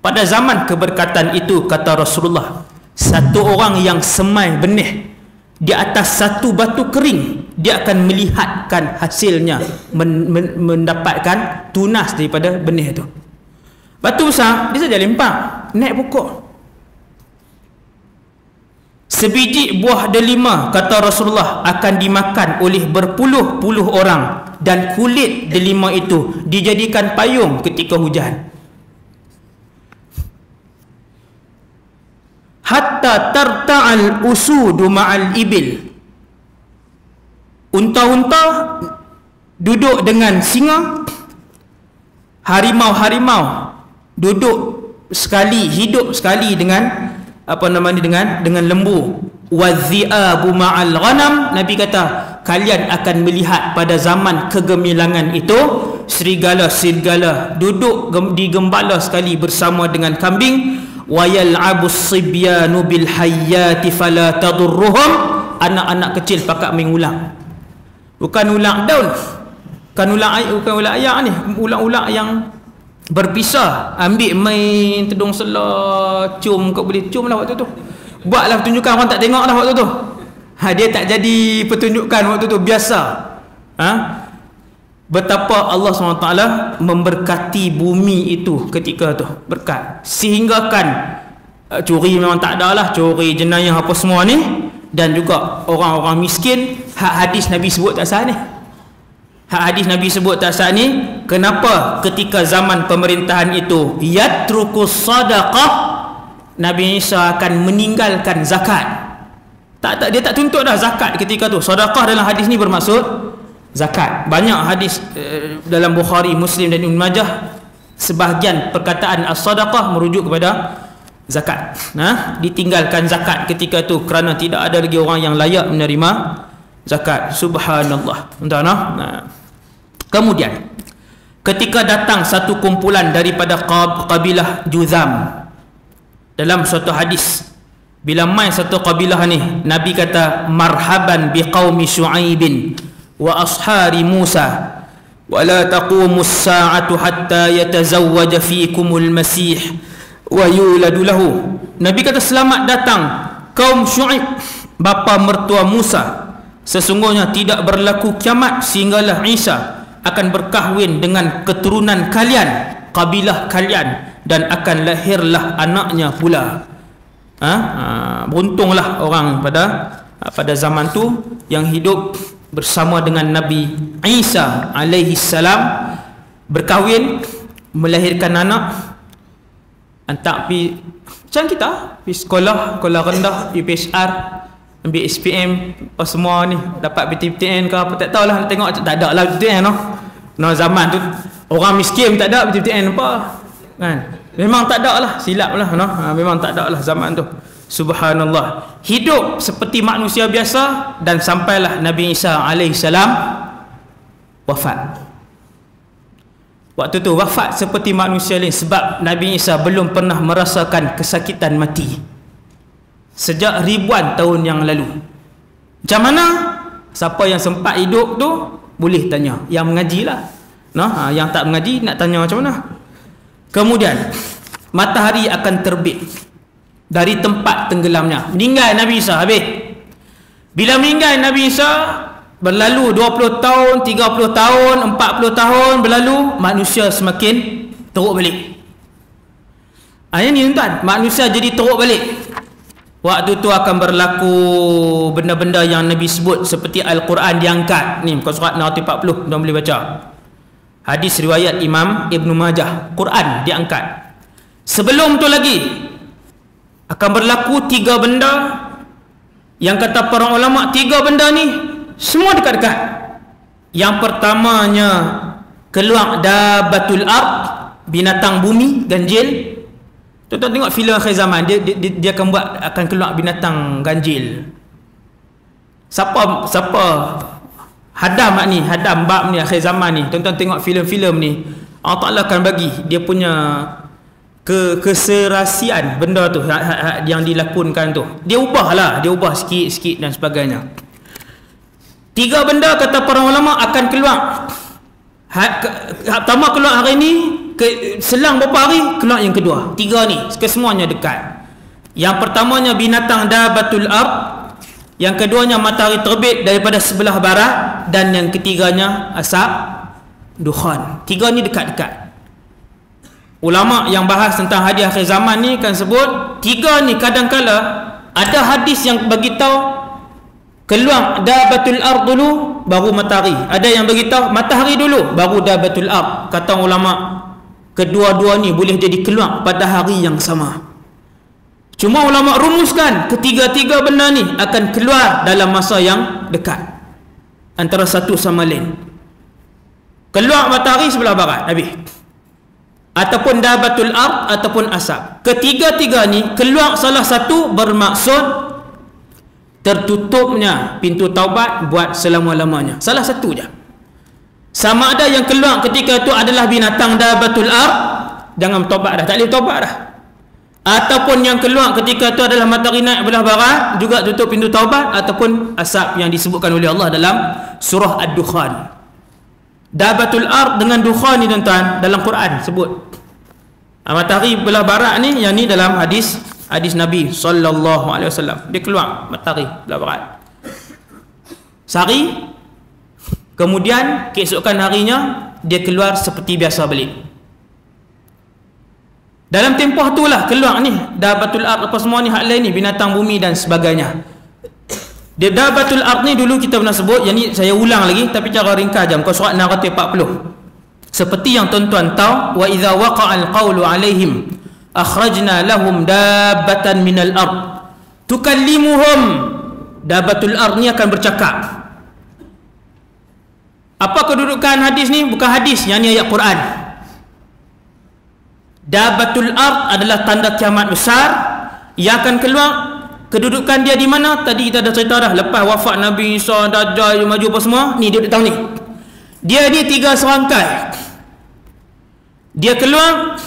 S1: Pada zaman keberkatan itu, kata Rasulullah, satu orang yang semai benih di atas satu batu kering, dia akan melihatkan hasilnya, mendapatkan tunas daripada benih itu. Batu besar, dia saja lempang, naik pokok. Sebiji buah delima, kata Rasulullah, akan dimakan oleh berpuluh-puluh orang, dan kulit delima itu dijadikan payung ketika hujan. Hatta tarta'al usudu ma'al ibil. Unta-unta duduk dengan singa, harimau-harimau duduk sekali, hidup sekali dengan dengan lembu. Wadhi'abu ma'al ghanam, Nabi kata kalian akan melihat pada zaman kegemilangan itu serigala-serigala duduk digembala sekali bersama dengan kambing. Wa yal'abus sibyanu bil hayyati fala tadurruhum, anak-anak kecil pakat main ulang. Bukan ulang daun, bukan ulang ayak ni, ulang-ulang yang berpisah. Ambil main tudung selah, cium, kau boleh cium lah waktu tu. Buatlah pertunjukan, orang tak tengok lah waktu tu. Dia tak jadi pertunjukan waktu tu, biasa. Betapa Allah SWT memberkati bumi itu ketika tu, berkat. Sehingga kan curi memang tak ada lah, curi, jenayah apa semua ni, dan juga orang-orang miskin. Hak hadis Nabi sebut tak sah ni. Hak hadis Nabi sebut tak sah ni. Kenapa ketika zaman pemerintahan itu yatrukus sadaqah, Nabi Isa akan meninggalkan zakat. Dia tak tuntut dah zakat ketika tu. Sedekah dalam hadis ni bermaksud zakat. Banyak hadis dalam Bukhari, Muslim dan Ibn Majah, sebahagian perkataan as-sadaqah merujuk kepada zakat. Ditinggalkan zakat ketika tu kerana tidak ada lagi orang yang layak menerima zakat. Subhanallah. Kemudian ketika datang satu kumpulan daripada kabilah Juzam, dalam suatu hadis, bila mai satu kabilah ni, Nabi kata marhaban biqaumi Syu'aibin wa ashari Musa wa la taqumus sa'atu hatta yatazawwaja fikumul masih wa yuladu lahu. Nabi kata selamat datang kaum Syu'aib, bapa mertua Musa. Sesungguhnya tidak berlaku kiamat sehinggalah Isa akan berkahwin dengan keturunan kalian, kabilah kalian, dan akan lahirlah anaknya pula. Beruntunglah orang pada zaman tu yang hidup bersama dengan Nabi Isa alaihi salam, berkahwin, melahirkan anak, hantar pergi macam kita, pergi sekolah rendah, pergi PSR, ambil SPM apa semua ni, dapat PTN ke apa tak tahulah, tengok tak ada lah PTN zaman tu orang miskin tak ada PTN apa kan. Memang tak ada lah, silap lah memang tak ada lah zaman tu. Subhanallah, hidup seperti manusia biasa dan sampailah Nabi Isa alaihissalam wafat. Waktu tu wafat seperti manusia lain sebab Nabi Isa belum pernah merasakan kesakitan mati sejak ribuan tahun yang lalu. Macam mana? Siapa yang sempat hidup tu boleh tanya, yang mengaji lah. Yang tak mengaji nak tanya macam mana. Kemudian matahari akan terbit dari tempat tenggelamnya. Meninggal Nabi Isa, habis. Bila meninggal Nabi Isa, berlalu 20 tahun, 30 tahun, 40 tahun berlalu, manusia semakin teruk balik. Ini tuan, manusia jadi teruk balik. Waktu tu akan berlaku benda-benda yang Nabi sebut, seperti Al-Quran diangkat. Ni muka surat 40, tuan boleh baca. Hadis riwayat Imam Ibn Majah, Quran diangkat. Sebelum tu lagi akan berlaku 3 benda yang kata para ulama, 3 benda ni semua dekat-dekat. Yang pertamanya keluar dabatul ard, binatang bumi, ganjil. Tuan-tuan tengok filem akhir zaman, dia akan keluar binatang ganjil. Siapa hadam bab ni akhir zaman ni. Tuan-tuan tengok filem-filem ni, Allah Ta'ala akan bagi dia punya keserasian benda tu yang dilakonkan tu. Dia ubah sikit-sikit dan sebagainya. 3 benda kata para ulama akan keluar. Pertama keluar hari ni, selang beberapa hari keluar yang kedua. 3 ni kesemuanya dekat. Yang pertamanya binatang dabatul ard, yang keduanya matahari terbit daripada sebelah barat, dan yang ketiganya asap dukhan. 3 ni dekat-dekat. Ulama yang bahas tentang hadis akhir zaman ni kan sebut 3 ni kadang-kala ada hadis yang beritahu keluar dabatul ard dulu baru matahari, ada yang beritahu matahari dulu baru dabatul ard. Kata ulama, kedua-dua ni boleh jadi keluar pada hari yang sama. Cuma ulama rumuskan ketiga-tiga benda ni akan keluar dalam masa yang dekat antara satu sama lain. keluar matahari sebelah barat, habis. Ataupun dabatul ard ataupun asap. Ketiga-tiga ni keluar salah satu bermaksud tertutupnya pintu taubat buat selama-lamanya. Salah satu je. Sama ada yang keluar ketika itu adalah binatang dabatul ard, jangan taubat dah, tak boleh taubat dah. Ataupun yang keluar ketika itu adalah matahari naik belah barat, juga tutup pintu taubat. Ataupun asap yang disebutkan oleh Allah dalam surah Ad-Dukhan. Dabatul ard dengan dukhan ni tuan-tuan dalam Quran sebut. Matahari belah barat ni, yang ni dalam hadis Nabi sallallahu alaihi wasallam. Dia keluar matahari belah barat. Sehari, kemudian keesokan harinya dia keluar seperti biasa balik. Dalam tempoh itulah keluar ni dabatul ard apa semua ni, hak lain ni, binatang bumi dan sebagainya. Dia dabatul ard ni dulu kita pernah sebut, yang ni saya ulang lagi tapi cara ringkas je, muka surat 640. Seperti yang tuan-tuan tahu, wa idza waqa'al qawlu 'alaihim akhrajna lahum dabbatan minal ard tukallimuhum. Dabatul ard ni akan bercakap. Apa kedudukan hadis ni? Bukan hadis, yang ni ayat Quran. Dabatul ard adalah tanda kiamat besar yang akan keluar. Kedudukan dia di mana? Tadi kita dah cerita dah. Lepas wafat Nabi Isa, Dajjal, maju apa semua, ni dia tahun ni. Dia ni 3 serangkai. Dia keluar.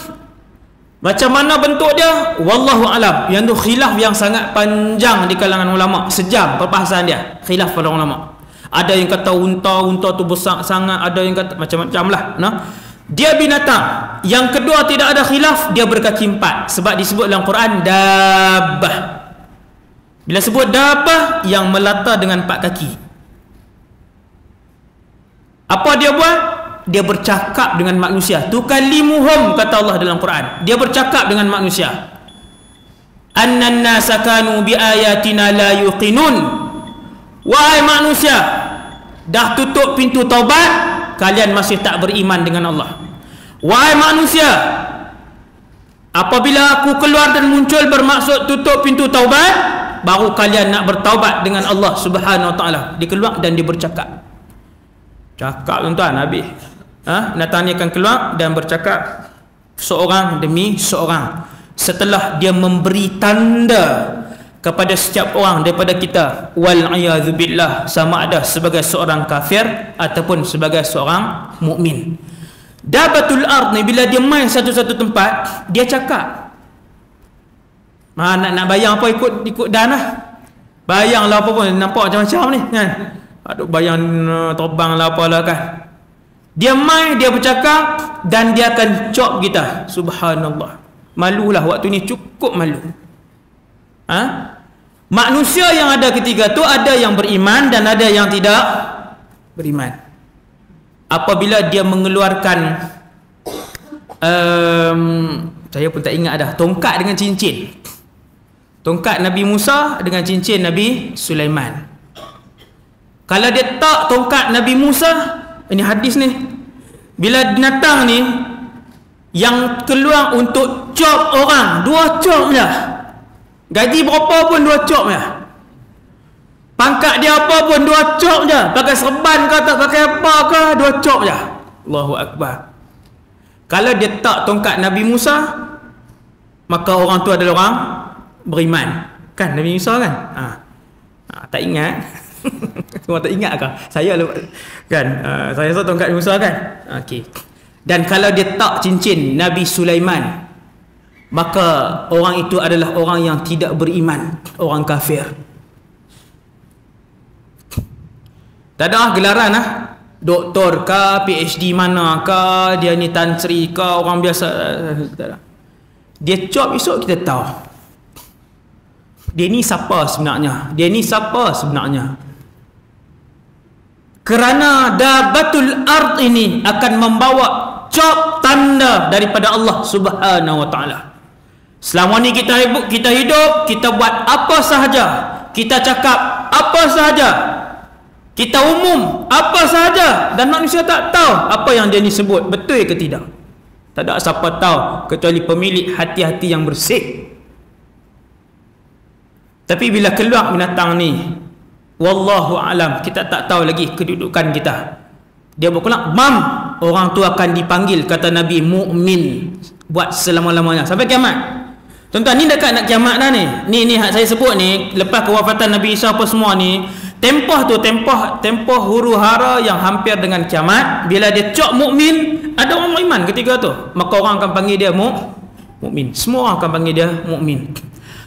S1: Macam mana bentuk dia? Wallahu alam. Yang tu khilaf yang sangat panjang di kalangan ulama. Sejam perbahasan dia. Khilaf pada ulama. Ada yang kata unta tu besar sangat. Ada yang kata macam-macam lah. Nah, dia binatang. Yang kedua tidak ada khilaf, dia berkaki 4. Sebab disebut dalam Quran dabbah. Bila sebut dabbah, yang melata dengan 4 kaki. Apa dia buat? Dia bercakap dengan manusia. Tukallimuhum, kata Allah dalam Quran. Dia bercakap dengan manusia. Annan nasa kanu bi ayatina la yuqinun. Wahai manusia, dah tutup pintu taubat, kalian masih tak beriman dengan Allah. Wahai manusia, apabila aku keluar dan muncul bermaksud tutup pintu taubat, baru kalian nak bertaubat dengan Allah Subhanahu Wa Taala. Dia keluar dan dia bercakap. Cakap tuan-tuan, habis. Binatang ni akan keluar dan bercakap seorang demi seorang. Setelah dia memberi tanda kepada setiap orang daripada kita, wal a'yadzu billah, sama ada sebagai seorang kafir ataupun sebagai seorang mukmin. Dabatul ard ni bila dia main satu-satu tempat, dia cakap. Nak bayang apa, ikut dan lah. Bayang lah apa pun, nampak macam-macam ni kan. Aduh, bayang terbang lah apalah kan. Dia main, dia bercakap dan dia akan cop kita. Subhanallah. Malulah waktu ni, cukup malu. Manusia yang ada ketiga tu, ada yang beriman dan ada yang tidak beriman. Apabila dia mengeluarkan saya pun tak ingat dah, tongkat dengan cincin. Tongkat Nabi Musa dengan cincin Nabi Sulaiman. Kalau dia tak tongkat Nabi Musa, ini hadis ni, bila binatang ni yang keluar untuk cop orang, 2 cop je. Gaji berapa pun 2 cop je. Pangkat dia apa pun 2 cop je. Pakai serban ke tak pakai apa ke, 2 cop je. Allahu Akbar. Kalau dia tak tongkat Nabi Musa, maka orang tu adalah orang beriman. Kan Nabi Musa kan? Tak ingat. Semua tak ingat ke? Saya kan, saya rasa tongkat Musa kan? Okey. Dan kalau dia tak cincin Nabi Sulaiman, maka orang itu adalah orang yang tidak beriman, orang kafir. Tak ada gelaran doktor ke, PhD mana ke, dia ni Tan Sri ke, orang biasa. Dia cop esok kita tahu. Dia ni siapa sebenarnya? Dia ni siapa sebenarnya? Kerana dabatul ard ini akan membawa cop tanda daripada Allah Subhanahu Wa Taala. Selama ni kita hidup, kita buat apa sahaja, kita cakap apa sahaja, kita umum apa sahaja, dan manusia tak tahu apa yang dia ni sebut betul ke tidak. Tak ada siapa tahu kecuali pemilik hati-hati yang bersih. Tapi bila keluar binatang ni, wallahu alam, kita tak tahu lagi kedudukan kita. Dia berkeluar, mam, orang tu akan dipanggil, kata Nabi, mukmin buat selama-lamanya sampai kiamat. Tuan-tuan, ni dekat nak kiamat dah ni. Ni saya sebut ni lepas kewafatan Nabi Isa apa semua ni, tempoh huru-hara yang hampir dengan kiamat. Bila dia cok mukmin, ada orang beriman ketika tu, maka orang akan panggil dia mukmin. Semua orang akan panggil dia mukmin.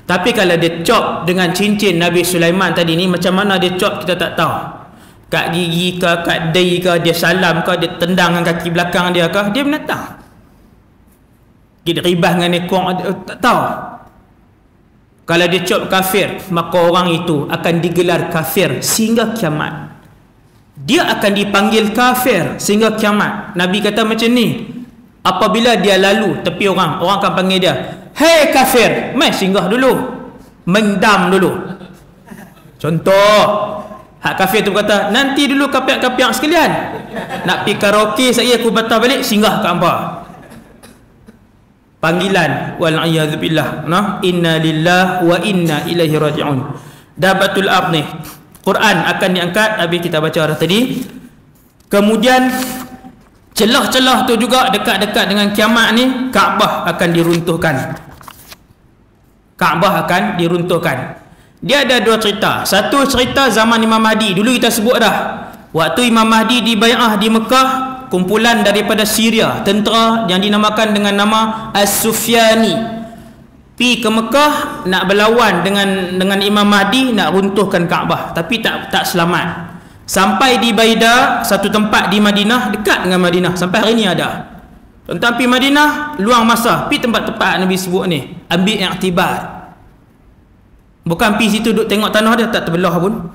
S1: Tapi kalau dia cop dengan cincin Nabi Sulaiman tadi ni, macam mana dia cop kita tak tahu. Kat gigi ke, kat dahi ke, dia salam ke, dia tendang dengan kaki belakang dia ke, dia binatang. Dia ribah dengan ekor, tak tahu. Kalau dia cop kafir, maka orang itu akan digelar kafir sehingga kiamat. Dia akan dipanggil kafir sehingga kiamat. Nabi kata macam ni, apabila dia lalu tepi orang akan panggil dia, hei kafir, mai singgah dulu, mendam dulu. Contoh, hak kafir tu kata, nanti dulu kapiak-kapiak sekalian, nak pergi karaoke saya aku batal balik, singgah kat hangpa. Panggilan wal'iyadzubillah, nah, inna lillahi wa inna ilaihi raji'un. Dabatul ard ni, Quran akan diangkat, habis kita baca dah tadi. Kemudian celah-celah tu juga dekat-dekat dengan kiamat ni, Kaabah akan diruntuhkan. Kaabah akan diruntuhkan. Dia ada dua cerita. Satu cerita zaman Imam Mahdi, dulu kita sebut dah. Waktu Imam Mahdi dibai'ah di Mekah, kumpulan daripada Syria, tentera yang dinamakan dengan nama As-Sufyani, pi ke Mekah nak berlawan dengan Imam Mahdi, nak runtuhkan Kaabah, tapi tak selamat. Sampai di Baida, satu tempat di Madinah, dekat dengan Madinah, sampai hari ni ada. Tuan-tuan pi Madinah, luang masa, pi tempat-tempat Nabi sebut ni, ambil iktibar. Bukan pi situ duduk tengok tanah dia tak terbelah pun.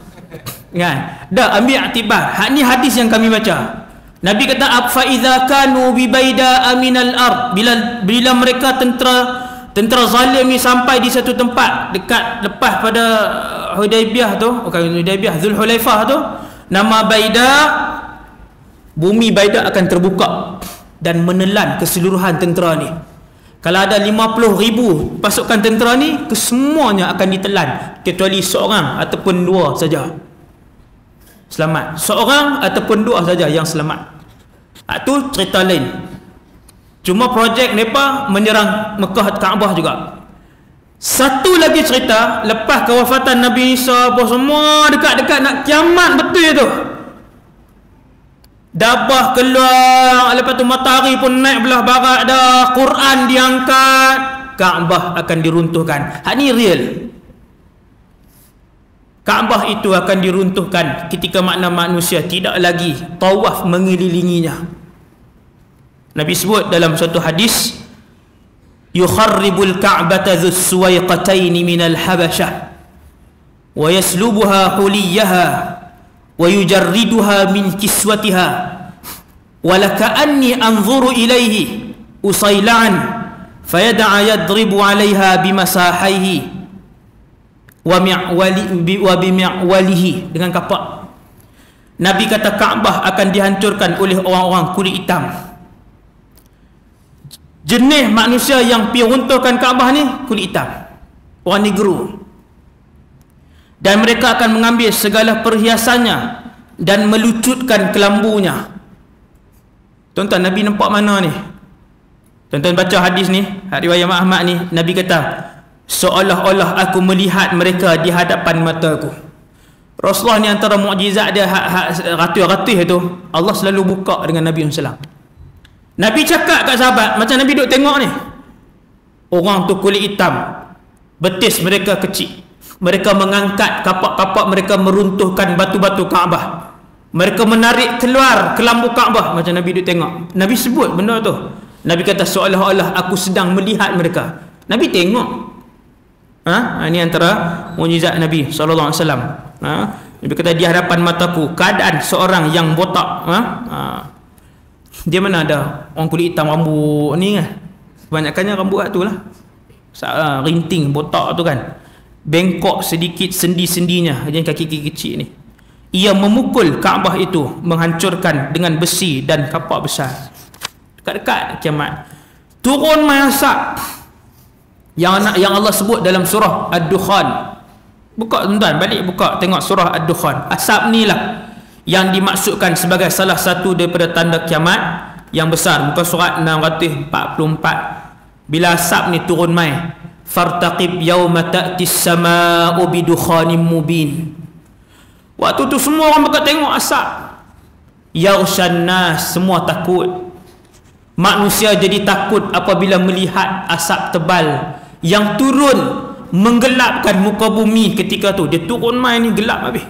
S1: Kan? Dah ambil iktibar. Hak ni hadis yang kami baca. Nabi kata, fa iza kanu bi Baida aminal ard, bila mereka tentera zalim ni sampai di satu tempat dekat lepas pada Hudaibiyah tu, bukan Hudaibiyah, Zulhulaifah tu, nama Baida, bumi Baida akan terbuka dan menelan keseluruhan tentera ni. Kalau ada 50,000 pasukan tentera ni, kesemuanya akan ditelan kecuali seorang ataupun dua saja selamat. Seorang ataupun dua saja yang selamat. Itu cerita lain. Cuma projek mereka menyerang Mekah, Kaabah juga. Satu lagi cerita, lepas kewafatan Nabi Isa apa semua, dekat-dekat nak kiamat betul tu, Dabah keluar, lepas tu matahari pun naik belah barat dah, Quran diangkat, Kaabah akan diruntuhkan. Hak ni real. Kaabah itu akan diruntuhkan ketika makna manusia tidak lagi tawaf mengelilinginya. Nabi sebut dalam satu hadis, yukharribul ka'bata dhus suwaiqataini minal habasyah wa yaslubuha huliyaha wa yujarriduha min kiswatiha wa laka'anni anzuru ilaihi usaila'an fayada'a yadribu 'alaiha bimasahaihi wa bimi'walihi, dengan kapak. Nabi kata Kaabah akan dihancurkan oleh orang-orang kulit hitam. Jenis manusia yang pergi runtuhkan Kaabah ni kulit hitam, orang negro. Dan mereka akan mengambil segala perhiasannya dan melucutkan kelambunya. Tuan-tuan, Nabi nampak mana ni? Tuan-tuan baca hadis ni, riwayat Ahmad ni, Nabi kata, seolah-olah aku melihat mereka di hadapan mataku. Rasulullah ni antara mukjizat dia ratus-ratus itu, Allah selalu buka dengan Nabi SAW. Nabi cakap kat sahabat, macam Nabi duduk tengok ni, orang tu kulit hitam, betis mereka kecil, mereka mengangkat kapak-kapak, mereka meruntuhkan batu-batu Kaabah, mereka menarik keluar kelambu Kaabah, macam Nabi duduk tengok. Nabi sebut benda tu. Nabi kata seolah-olah aku sedang melihat mereka. Nabi tengok. Ini antara mukjizat Nabi SAW. Nabi kata di hadapan mataku keadaan seorang yang botak. Dia mana ada orang kulit hitam rambut ni kan, kebanyakannya rambut tu lah, rinting botak tu kan, bengkok sedikit sendi-sendinya, jadi kaki-kaki kecil ni. Ia memukul Kaabah itu, menghancurkan dengan besi dan kapak besar. Dekat-dekat kiamat. Turun mayasab yang Allah sebut dalam surah Ad-Dukhan. Buka tuan-tuan, balik buka tengok surah Ad-Dukhan. Asap ni lah yang dimaksudkan sebagai salah satu daripada tanda kiamat yang besar. Muka surat 644. Bila asap ni turun mai, fartaqib yauma ta'tis samaa'u bidukhanin mubin. Waktu tu semua orang bakal tengok asap. Yaghshan nas, semua takut. Manusia jadi takut apabila melihat asap tebal yang turun menggelapkan muka bumi ketika tu. Dia turun mai ni gelap habis.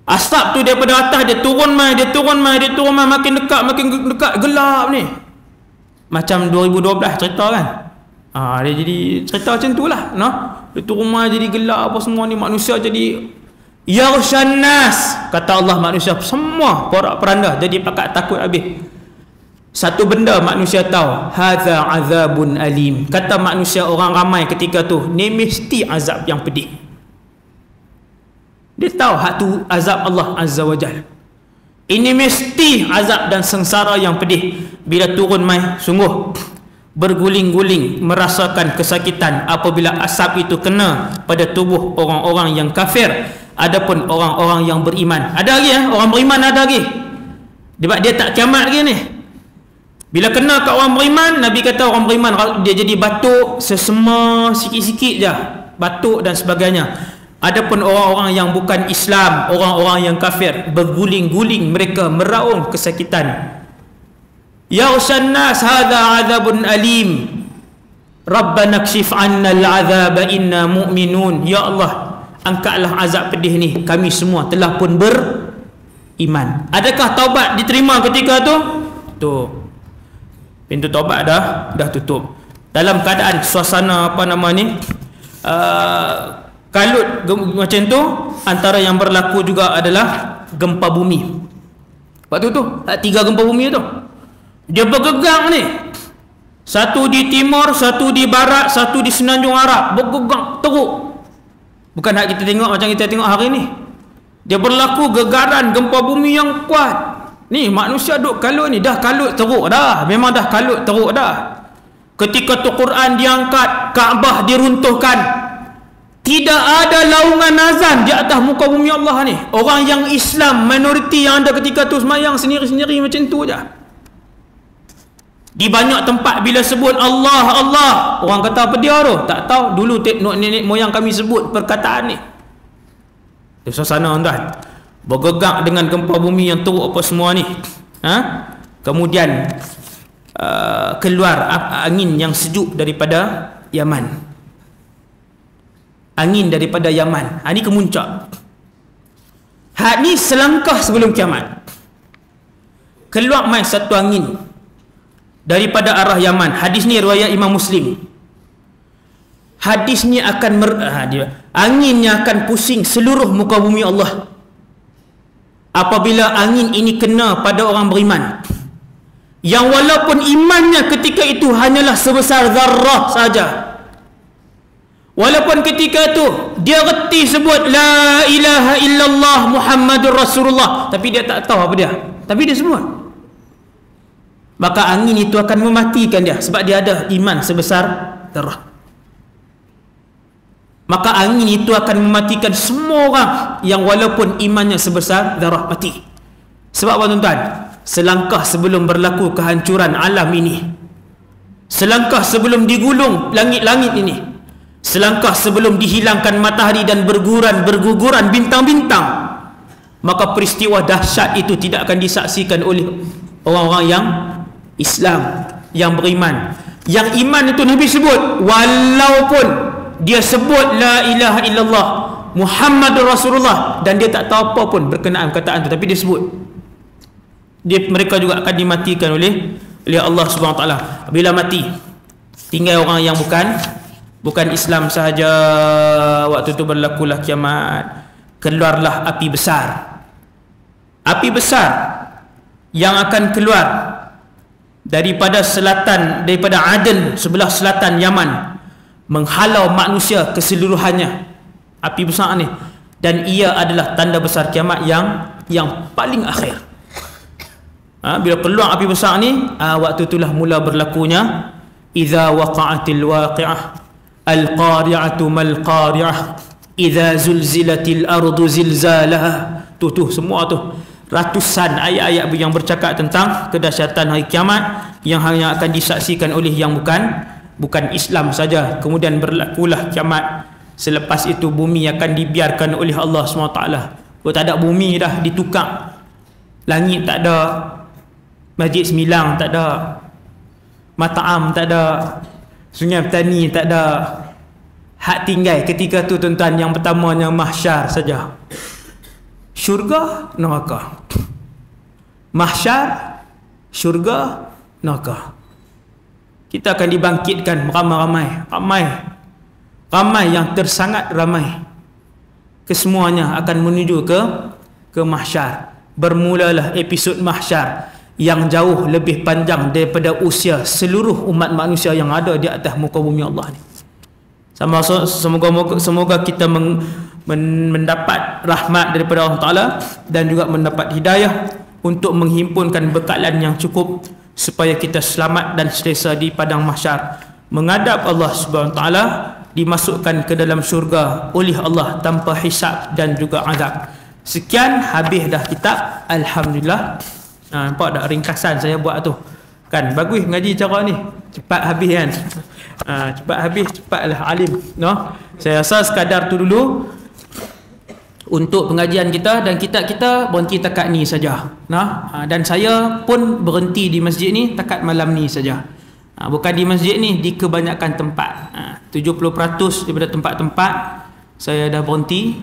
S1: Asap tu daripada atas dia turun mai, dia turun mai, dia turun mai, makin dekat gelap ni. Macam 2012 cerita kan. Dia jadi cerita macam tu lah, no? Dia turun mai jadi gelap apa semua ni, manusia jadi yaghshan nas, kata Allah, manusia semua porak-poranda jadi pakat takut habis. Satu benda manusia tahu, hadza azabun alim. Kata manusia, orang ramai ketika tu, ni mesti azab yang pedih. Dia tahu hak tu azab Allah Azza wa Jal. Ini mesti azab dan sengsara yang pedih. Bila turun mai, sungguh berguling-guling merasakan kesakitan apabila asap itu kena pada tubuh orang-orang yang kafir. Adapun orang-orang yang beriman, ada lagi orang beriman ada lagi. Dia tak kiamat lagi ni. Bila kena kat orang beriman, Nabi kata orang beriman dia jadi batuk, sesema sikit-sikit je, batuk dan sebagainya. Adapun orang-orang yang bukan Islam, orang-orang yang kafir, berguling-guling mereka meraung kesakitan. Ya usannas hadza adzabun alim. Rabbana kshif 'anna al-'adzaba inna mu'minun. Ya Allah, angkatlah azab pedih ni, kami semua telah pun beriman. Adakah taubat diterima ketika tu? Tu. Pintu taubat dah tutup. Dalam keadaan suasana apa nama ni? Kalut macam tu, antara yang berlaku juga adalah gempa bumi. Waktu tu 3 gempa bumi tu dia bergegang ni, satu di timur, satu di barat, satu di semenanjung Arab, bergegang teruk. Bukan hak kita tengok macam kita tengok hari ni. Dia berlaku gegaran gempa bumi yang kuat. Ni manusia duk kalut ni, dah kalut teruk dah, memang dah kalut teruk dah. Ketika tu Quran diangkat, Kaabah diruntuhkan, tidak ada laungan azan di atas muka bumi Allah ni. Orang yang Islam, minoriti yang ada ketika tu semayang sendiri-sendiri macam tu je. Di banyak tempat bila sebut Allah, Allah, orang kata apa dia tu? Tak tahu. Dulu nenek moyang kami sebut perkataan ni. Itu suasana tuan, bergegak dengan gempa bumi yang teruk apa semua ni. Kemudian keluar angin yang sejuk daripada Yaman. Angin daripada Yaman. Ini kemuncak. Hak ni selangkah sebelum kiamat. Keluar mai satu angin daripada arah Yaman. Hadis ni riwayat Imam Muslim. Hadis ni akan anginnya akan pusing seluruh muka bumi Allah. Apabila angin ini kena pada orang beriman, yang walaupun imannya ketika itu hanyalah sebesar zarrah saja. Walaupun ketika itu dia reti sebut la ilaha illallah Muhammadur Rasulullah, tapi dia tak tahu apa dia, tapi dia sebut, maka angin itu akan mematikan dia sebab dia ada iman sebesar zarrah. Maka angin itu akan mematikan semua orang yang walaupun imannya sebesar zarrah, mati. Sebab apa tuan-tuan? Selangkah sebelum berlaku kehancuran alam ini, selangkah sebelum digulung langit-langit ini, selangkah sebelum dihilangkan matahari dan berguguran bintang-bintang, maka peristiwa dahsyat itu tidak akan disaksikan oleh orang-orang yang Islam, yang beriman. Yang iman itu Nabi sebut, walaupun dia sebut la ilaha illallah Muhammadur Rasulullah dan dia tak tahu apa pun berkenaan perkataan itu, tapi dia sebut, mereka juga akan dimatikan oleh Allah Subhanahu Wa Taala. Bila mati, tinggal orang yang bukan Islam sahaja. Waktu itu berlakulah kiamat. Keluarlah api besar. Api besar yang akan keluar daripada selatan, daripada Aden, sebelah selatan Yaman, menghalau manusia keseluruhannya. Api besar ni, dan ia adalah tanda besar kiamat yang paling akhir. Bila keluar api besar ni, waktu itulah mula berlakunya idza waqa'atil waqi'ah al-qari'atu mal qari'ah idza zulzilatil ardu zilzalaha. Tu semua tu ratusan ayat-ayat yang bercakap tentang kedahsyatan hari kiamat yang hanya akan disaksikan oleh yang bukan Islam saja. Kemudian berlakulah kiamat. Selepas itu bumi akan dibiarkan oleh Allah SWT. Kalau tak ada bumi dah ditukar, langit tak ada, Masjid Semilang tak ada, Mata'am tak ada, Sungai Petani tak ada. Hak tinggal ketika tu tuan-tuan, yang pertamanya mahsyar saja. Syurga, neraka. Mahsyar, syurga, neraka. Kita akan dibangkitkan ramai yang tersangat ramai. Kesemuanya akan menuju ke mahsyar. Bermulalah episod mahsyar yang jauh lebih panjang daripada usia seluruh umat manusia yang ada di atas muka bumi Allah ni. Semoga kita mendapat rahmat daripada Allah Ta'ala dan juga mendapat hidayah untuk menghimpunkan bekalan yang cukup supaya kita selamat dan selesa di padang mahsyar, menghadap Allah Subhanahu Wa Ta'ala, dimasukkan ke dalam syurga oleh Allah tanpa hisab dan juga azab. Sekian, habis dah kitab. Alhamdulillah. Nampak tak ringkasan saya buat tu kan? Bagus mengaji cara ni, cepat habis kan. Cepat habis, cepatlah alim, no? Saya rasa sekadar tu dulu untuk pengajian kita, dan kita berhenti takat ni saja, nah. Dan saya pun berhenti di masjid ni takat malam ni saja. Bukan di masjid ni, di kebanyakan tempat. 70% daripada tempat-tempat saya dah berhenti.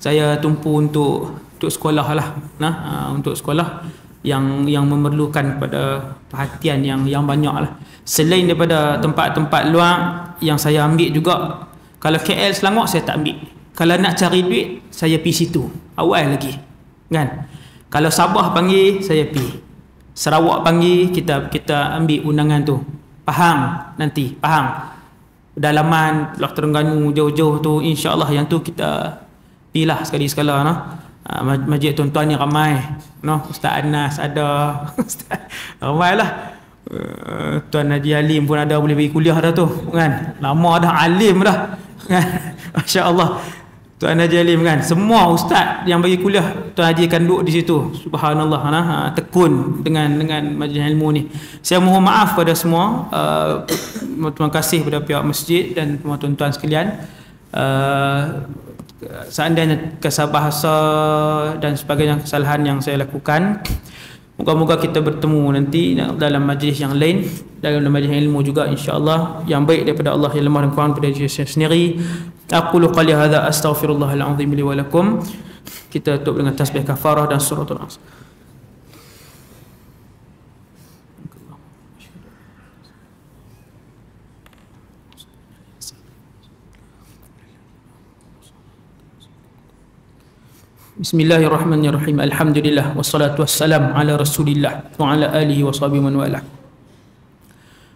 S1: Saya tumpu untuk sekolah lah, nah. Untuk sekolah yang memerlukan pada perhatian yang banyak lah. Selain daripada tempat-tempat luar yang saya ambil juga, kalau KL Selangor saya tak ambil. Kalau nak cari duit, saya pergi situ awal lagi kan. Kalau Sabah panggil, saya pergi. Sarawak panggil, kita ambil undangan tu. Pahang nanti, Pahang, Dalaman, Pulau Terengganu, jauh-jauh tu, insya-Allah yang tu kita pilih sekali-sekala, no? Masjid tuan-tuan ni ramai, no? Ustaz Anas ada, ramai lah. Tuan Haji Halim pun ada, boleh bagi kuliah dah tu kan. Lama dah alim dah kan. Masya-Allah. Tuan Haji Halim kan, semua ustaz yang bagi kuliah Tuan Haji akan duduk di situ. Subhanallah, tekun dengan majlis ilmu ni. Saya mohon maaf pada semua. Terima kasih kepada pihak masjid dan semua tuan-tuan sekalian. Seandainya kesalahan bahasa dan sebagainya, kesalahan yang saya lakukan, moga-moga kita bertemu nanti dalam majlis yang lain, dalam majlis ilmu juga, insya-Allah, yang baik daripada Allah, yang lemah dan kurang pada diri saya sendiri. Aqulu qali hadza astaghfirullahal azim li wa lakum. Kita tutup dengan tasbih kafarah dan suratul As. Bismillahirrahmanirrahim. Alhamdulillah wassalatu wassalam ala Rasulillah wa ala alihi wa sahbihi man wala.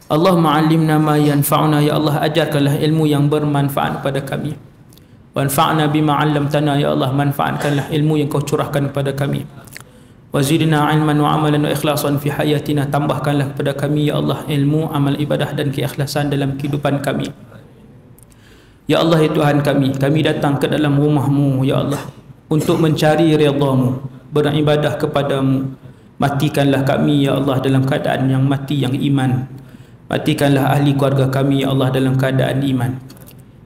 S1: Allahumma 'allimna ma yanfa'una, ya Allah ajarkanlah ilmu yang bermanfaat kepada kami. Wanfa'na bima 'allamtana, ya Allah manfaatkanlah ilmu yang kau curahkan kepada kami. Wazidna 'ilman wa 'amalan wa ikhlasan fi hayatina, tambahkanlah kepada kami ya Allah ilmu, amal ibadah dan keikhlasan dalam kehidupan kami. Ya Allah ya Tuhan kami datang ke dalam rumah-Mu ya Allah untuk mencari ridha-Mu, beribadah kepadamu. Matikanlah kami ya Allah dalam keadaan yang mati yang iman. Matikanlah ahli keluarga kami ya Allah dalam keadaan iman.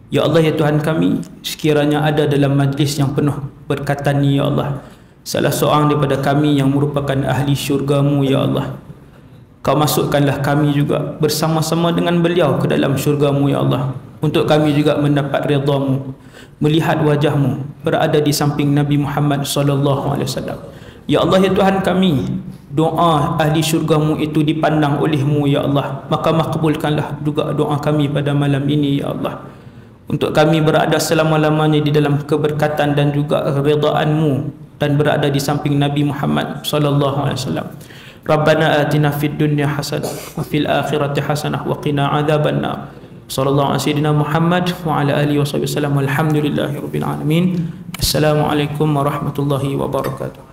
S1: Ya Allah ya Tuhan kami, sekiranya ada dalam majlis yang penuh berkatan ni ya Allah salah seorang daripada kami yang merupakan ahli syurga-Mu ya Allah, Kau masukkanlah kami juga bersama-sama dengan beliau ke dalam syurga-Mu ya Allah, untuk kami juga mendapat ridha-Mu, melihat wajah-Mu, berada di samping Nabi Muhammad sallallahu alaihi wasallam. Ya Allah ya Tuhan kami, doa ahli syurga-Mu itu dipandang oleh-Mu ya Allah, maka makbulkanlah juga doa kami pada malam ini ya Allah, untuk kami berada selama-lamanya di dalam keberkatan dan juga keridhaan-Mu, dan berada di samping Nabi Muhammad sallallahu alaihi wasallam. Rabbana atina fid dunya hasanah wa fil akhirati hasanah wa qina adzabannar. Sallallahu alaihi wasallam Muhammad wa ala alihi wasallam. Walhamdulillahirabbil alamin. Assalamualaikum warahmatullahi wabarakatuh.